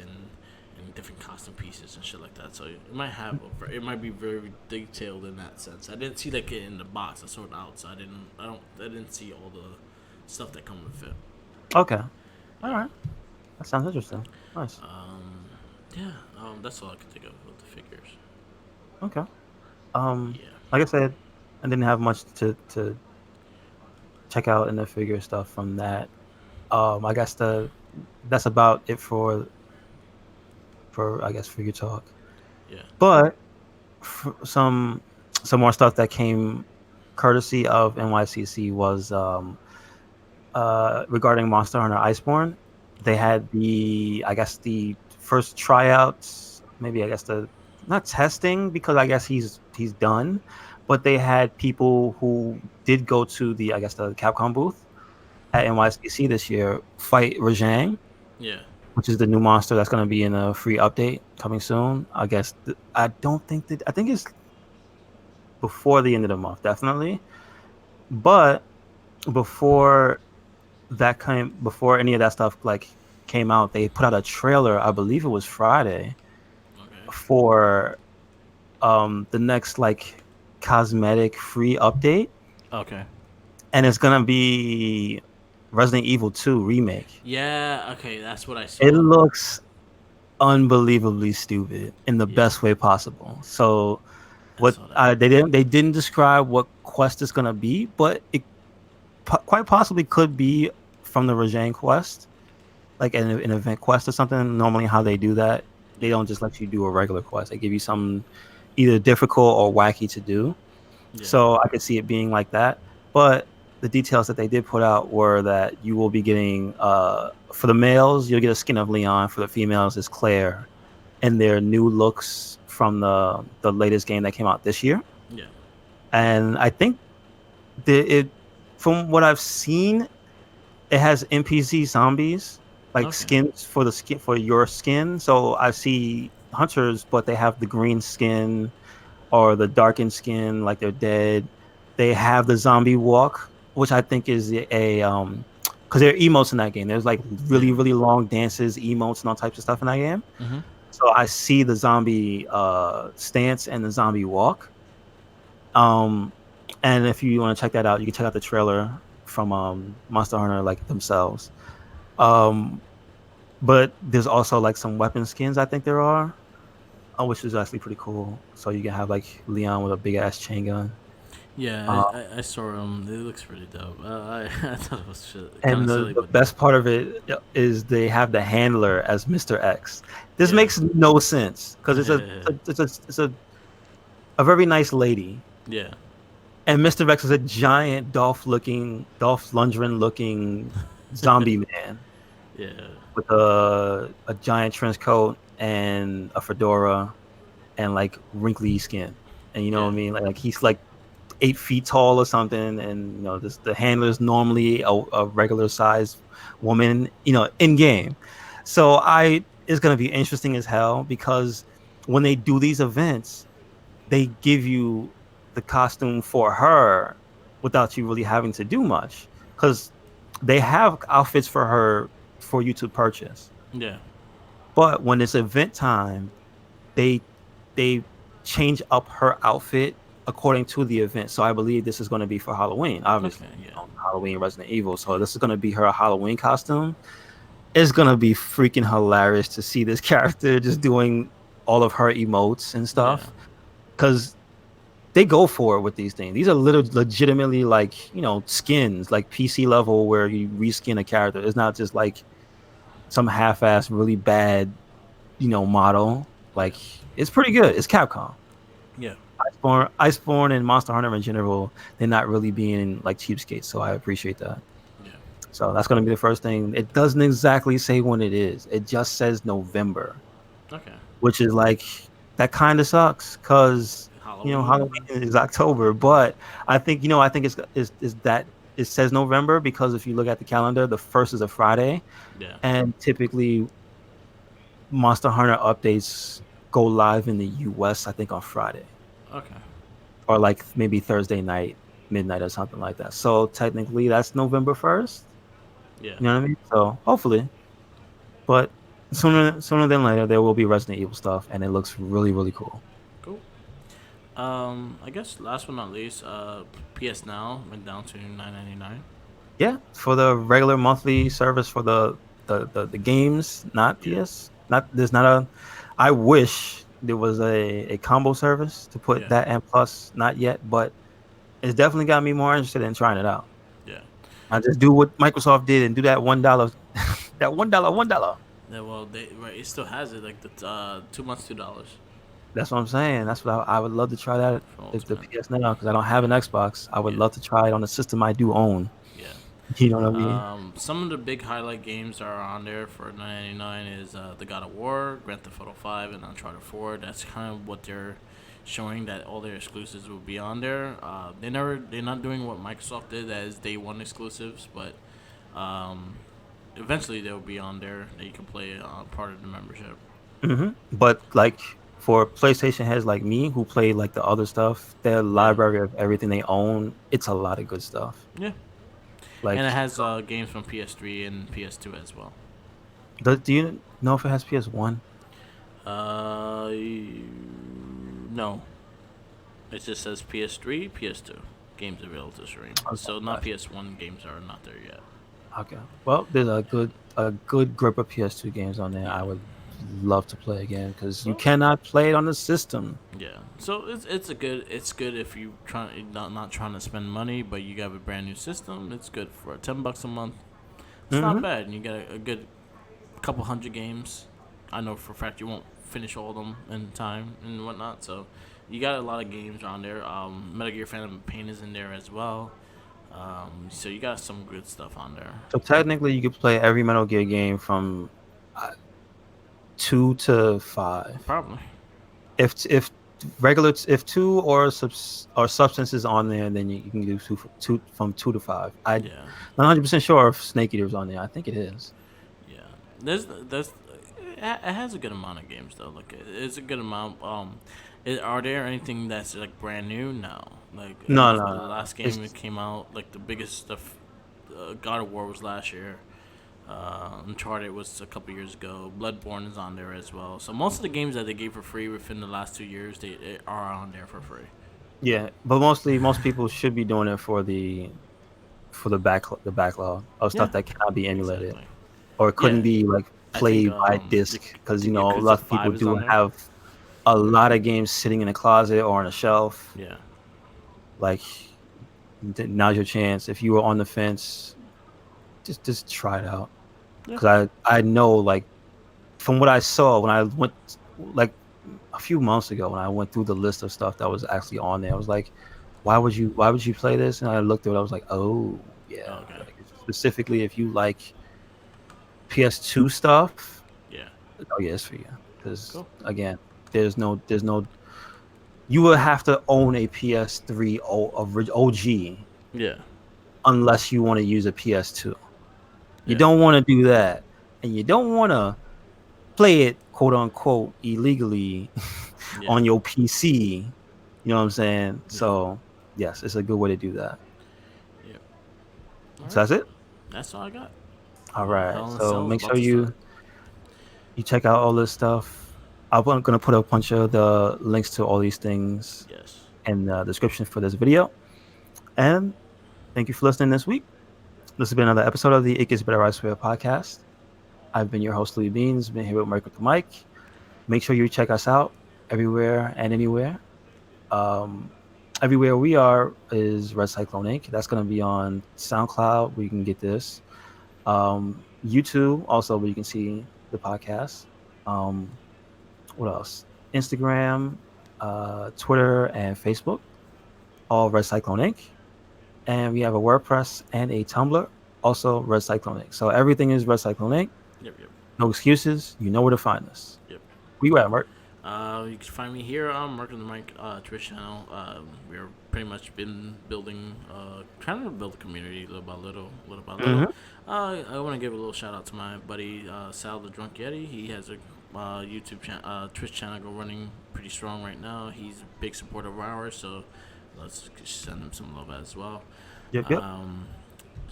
Speaker 2: and different costume pieces and shit like that. So it might be very detailed in that sense. I didn't see like it in the box. I saw it out, so I didn't see all the stuff that come with it.
Speaker 1: Okay. All
Speaker 2: Yeah.
Speaker 1: right. That sounds interesting. Nice.
Speaker 2: Yeah. That's all I can think of with the figures.
Speaker 1: Okay. Um,
Speaker 2: Yeah.
Speaker 1: like I said, I didn't have much to check out in the figure stuff from that. I guess the that's about it for I guess figure talk.
Speaker 2: Yeah.
Speaker 1: But some more stuff that came courtesy of NYCC was regarding Monster Hunter Iceborne. They
Speaker 2: Okay.
Speaker 1: had I guess the first tryouts, maybe I guess the not testing because I guess he's done, but they had people who did go to the I guess the Capcom booth at NYCC this year fight Rajang,
Speaker 2: Yeah.
Speaker 1: which is the new monster that's going to be in a free update coming soon. I guess I don't think that I think it's before the end of the month, definitely. But before before any of that stuff like came out, they put out a trailer. I believe it was Friday
Speaker 2: Okay.
Speaker 1: for the next like cosmetic free update,
Speaker 2: Okay.
Speaker 1: and it's gonna be Resident Evil 2 remake.
Speaker 2: Yeah. Okay. That's what I
Speaker 1: It
Speaker 2: saw.
Speaker 1: looks unbelievably stupid in the
Speaker 2: Yeah.
Speaker 1: best way possible. So
Speaker 2: I saw that.
Speaker 1: they didn't describe what quest it's gonna be, but it quite possibly could be from the Rajang quest, like an event quest or something. Normally, how they do that, they
Speaker 2: Yeah.
Speaker 1: don't just let you do a regular quest. They give you something either difficult or wacky to do.
Speaker 2: Yeah.
Speaker 1: So I could see it being like that. But the details that they did put out were that you will be getting for the males, you'll get a skin of Leon. For the females, is Claire, and their new looks from the latest game that came out this year.
Speaker 2: Yeah.
Speaker 1: And I think it from what I've seen, it has NPC zombies like
Speaker 2: Okay.
Speaker 1: skins for the skin for your skin. So I see hunters, but they have the green skin or the darkened skin, like they're dead. They have the zombie walk, which I think is because there are emotes in that game. There's like
Speaker 2: Yeah.
Speaker 1: really long dances, emotes, and all types of stuff in that game.
Speaker 2: Mm-hmm.
Speaker 1: So I see the zombie stance and the zombie walk. Um, and if you want to check that out, you can check out the trailer from Monster Hunter like themselves. Um, but there's also like some weapon skins I think there are, which is actually pretty cool. So you can have like Leon with a big ass chain gun.
Speaker 2: Yeah.
Speaker 1: Uh,
Speaker 2: I saw him. It looks pretty dope. I thought it was kind
Speaker 1: and
Speaker 2: of silly,
Speaker 1: the
Speaker 2: but
Speaker 1: best part of it is they have the handler as Mr. X. This
Speaker 2: yeah.
Speaker 1: makes no sense because it's a very nice lady,
Speaker 2: Yeah.
Speaker 1: and Mr. X is a giant Dolph Lundgren looking zombie man
Speaker 2: Yeah.
Speaker 1: with a giant trench coat and a fedora and like wrinkly skin. And you know what
Speaker 2: Yeah.
Speaker 1: I mean? Like he's like 8 feet tall or something, and the handler is normally a regular sized woman, in game. So it's gonna be interesting as hell because when they do these events, they give you the costume for her without you really having to do much because they have outfits for her for you to purchase.
Speaker 2: Yeah.
Speaker 1: But when it's event time, they they change up her outfit according to the event. So I believe this is going to be for Halloween,
Speaker 2: Okay.
Speaker 1: obviously.
Speaker 2: Yeah.
Speaker 1: Halloween Resident Evil. So this is going to be her Halloween costume. It's going to be freaking hilarious to see this character just doing all of her emotes and
Speaker 2: Yeah.
Speaker 1: stuff because they go for it with these things. These are legitimately like, skins, like PC level where you reskin a character. It's not just like some half-ass really bad, model.
Speaker 2: Yeah.
Speaker 1: Like it's pretty good. It's Capcom.
Speaker 2: Yeah.
Speaker 1: Iceborne and Monster Hunter in general, they're not really being like cheapskates, so I appreciate that.
Speaker 2: Yeah.
Speaker 1: So that's going to be the first thing. It doesn't exactly say when it is. It just says November,
Speaker 2: Okay.
Speaker 1: which is like that kind of sucks because Halloween
Speaker 2: Halloween.
Speaker 1: is October. But I think is that it says November because if you look at the calendar, the first is a Friday,
Speaker 2: Yeah.
Speaker 1: and typically Monster Hunter updates go live in the US, I think on Friday.
Speaker 2: Okay.
Speaker 1: Or like maybe Thursday night, midnight or something like that. So technically that's November 1st.
Speaker 2: Yeah.
Speaker 1: You know what I mean? So hopefully. But sooner than later, there will be Resident Evil stuff, and it looks really, really cool.
Speaker 2: Cool. I guess last but not least, PS Now went down to $9.99.
Speaker 1: Yeah, for the regular monthly service for the games, not
Speaker 2: Yeah,
Speaker 1: PS, not there's not a. I wish there was a combo service to put
Speaker 2: yeah,
Speaker 1: that and plus, not yet, but it's definitely got me more interested in trying it out.
Speaker 2: yeah.
Speaker 1: I just do what Microsoft did and do that $1, that $1.
Speaker 2: Yeah, well, they right, it still has it like the 2 months $2
Speaker 1: That's what I'm saying. That's what I would love to try that
Speaker 2: for
Speaker 1: if the
Speaker 2: Ultimate.
Speaker 1: PS Now because I don't have an Xbox. I would
Speaker 2: Yeah,
Speaker 1: love to try it on the system I do own.
Speaker 2: yeah.
Speaker 1: You know what I mean?
Speaker 2: Some of the big highlight games are on there for $9.99 is the God of War, Grand Theft Auto 5, and Uncharted 4. That's kind of what they're showing that all their exclusives will be on there. They're not doing what Microsoft did as day one exclusives, but um, eventually they'll be on there that you can play part of the membership.
Speaker 1: But like for PlayStation heads like me who play like the other stuff, their
Speaker 2: Yeah,
Speaker 1: library of everything they own, it's a lot of good stuff.
Speaker 2: yeah, and it
Speaker 1: Like,
Speaker 2: has games from PS3 and PS2 as well.
Speaker 1: do you know if it has PS1?
Speaker 2: Uh, no, it just says PS3, PS2 games available to stream.
Speaker 1: Okay,
Speaker 2: So not
Speaker 1: gotcha.
Speaker 2: PS1 games are not there yet.
Speaker 1: Okay. Well, there's a good grip of PS2 games on there.
Speaker 2: Yeah.
Speaker 1: I would love to play again because you
Speaker 2: Well,
Speaker 1: cannot play it on the system.
Speaker 2: yeah. So it's good if you try not trying to spend money, but you got a brand new system. It's good for $10 a month. It's not
Speaker 1: hmm
Speaker 2: bad, and you get a good couple hundred games. I know for a fact you won't finish all of them in time and whatnot. So you got a lot of games on there. Metal Gear Phantom Pain is in there as well. So you got some good stuff on there.
Speaker 1: So technically, you could play every Metal Gear game from uh, 2 to 5.
Speaker 2: Probably.
Speaker 1: If two or substances on there, then you can do two from 2 to 5. I'm
Speaker 2: Yeah.
Speaker 1: not 100% sure if Snake Eater's on there. I think it is.
Speaker 2: Yeah. There's it has a good amount of games though. Like it's a good amount. Are there anything that's like brand new? No. Like
Speaker 1: No,
Speaker 2: the
Speaker 1: no, no, no.
Speaker 2: last game that
Speaker 1: It's
Speaker 2: came out, like the biggest stuff, God of War was last year. Uncharted was a couple years ago. Bloodborne is on there as well. So most of the games that they gave for free within the last 2 years, they are on there for free.
Speaker 1: yeah, but mostly most people should be doing it for the backlog of
Speaker 2: Yeah.
Speaker 1: stuff that cannot be emulated
Speaker 2: Exactly.
Speaker 1: or couldn't
Speaker 2: Yeah.
Speaker 1: be like
Speaker 2: I think
Speaker 1: played by disc because
Speaker 2: the
Speaker 1: a
Speaker 2: Yakuza
Speaker 1: lot of people
Speaker 2: 5 is
Speaker 1: do
Speaker 2: on there.
Speaker 1: have a lot of games sitting in a closet or on a shelf.
Speaker 2: Yeah.
Speaker 1: Like now's your chance. If you were on the fence, just try it out
Speaker 2: Yeah.
Speaker 1: because I know like from what I saw when I went like a few months ago when I went through the list of stuff that was actually on there, I was like, why would you play this? And I looked at it, I was like, oh yeah,
Speaker 2: Okay.
Speaker 1: like, specifically if you like PS2 stuff,
Speaker 2: Yeah.
Speaker 1: oh yeah, it's for you. Because
Speaker 2: Cool.
Speaker 1: again, there's no you will have to own a PS3 OG
Speaker 2: Yeah.
Speaker 1: unless you want to use a PS2. You
Speaker 2: Yeah.
Speaker 1: don't want to do that, and you don't want to play it quote unquote illegally
Speaker 2: Yeah.
Speaker 1: on your PC. You know what I'm saying?
Speaker 2: Yeah.
Speaker 1: So yes, it's a good way to do that.
Speaker 2: Yeah. All
Speaker 1: So
Speaker 2: right.
Speaker 1: that's it.
Speaker 2: That's all I got.
Speaker 1: All right.
Speaker 2: Hell in a
Speaker 1: So
Speaker 2: Cell is
Speaker 1: make
Speaker 2: about
Speaker 1: sure
Speaker 2: to start.
Speaker 1: you check out all this stuff. I'm gonna put a bunch of the links to all these things
Speaker 2: Yes.
Speaker 1: in the description for this video. And thank you for listening this week. This has been another episode of the It Gets Better I Swear podcast. I've been your host, Louis Beans. Been here with Mike with the mic. Make sure you check us out everywhere and anywhere. Um, everywhere we are is Red Cyclone Inc. That's going to be on SoundCloud where you can get this. YouTube also where you can see the podcast. Um, what else? Instagram, Twitter, and Facebook. All Red Cyclone Inc. And we have a WordPress and a Tumblr, also Red Cyclone Inc. So everything is Red Cyclone Inc.
Speaker 2: Yep. Yep.
Speaker 1: No excuses. You know where to find us.
Speaker 2: Yep.
Speaker 1: Where you at, Mark?
Speaker 2: You can find me here on Mark and the Mike Twitch channel. We're pretty much been building, trying to build a community little by little, little by little.
Speaker 1: Mm-hmm.
Speaker 2: I want to give a little shout out to my buddy Sal the Drunk Yeti. He has a Twitch channel running pretty strong right now. He's a big supporter of ours, so let's send him some love as well.
Speaker 1: Yep.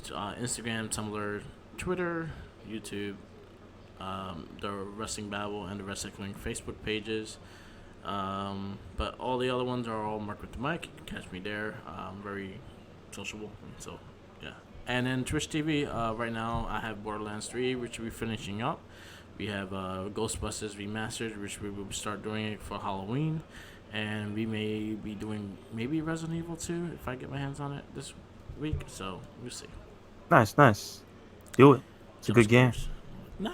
Speaker 2: Instagram, Tumblr, Twitter, YouTube, the Wrestling Babble and the Wrestling Facebook pages. But all the other ones are all Mark with the Mic. You can catch me there. Very sociable. So, yeah. And then Twitch TV, right now I have Borderlands 3, which we're finishing up. We have Ghostbusters Remastered, which we will start doing it for Halloween. And we may be doing maybe Resident Evil 2 if I get my hands on it this week. So, we'll see.
Speaker 1: Nice, nice. Do it. It's a
Speaker 2: Jump
Speaker 1: good game.
Speaker 2: scares. Nah.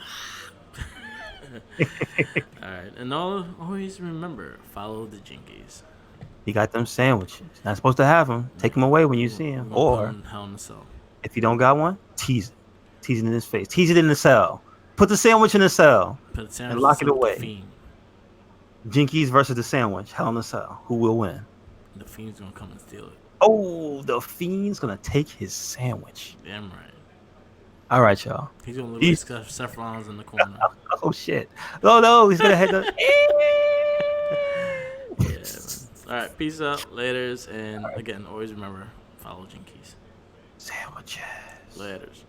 Speaker 2: Alright, and always remember, follow the Jinkies.
Speaker 1: You got them sandwiches. Not supposed to have them. Take them away when you see
Speaker 2: We're
Speaker 1: them.
Speaker 2: gonna put
Speaker 1: Or
Speaker 2: 'em Hell in a Cell.
Speaker 1: if you don't got one, tease it. Tease it in his face. Tease it in the cell. Put the sandwich in the cell.
Speaker 2: Put the
Speaker 1: And lock it
Speaker 2: with
Speaker 1: away.
Speaker 2: The Fiend.
Speaker 1: Jinkies versus the sandwich. Hell in the cell. Who will win?
Speaker 2: The Fiend's gonna come and steal it.
Speaker 1: Oh, the Fiend's gonna take his sandwich.
Speaker 2: Damn right.
Speaker 1: All right, y'all.
Speaker 2: He's gonna look like Seth Rollins in the corner.
Speaker 1: Oh shit. Oh no, he's gonna head the.
Speaker 2: Yeah, man. Alright, peace out, laters, and again, always remember, follow Jinkies.
Speaker 1: Sandwiches.
Speaker 2: Laters.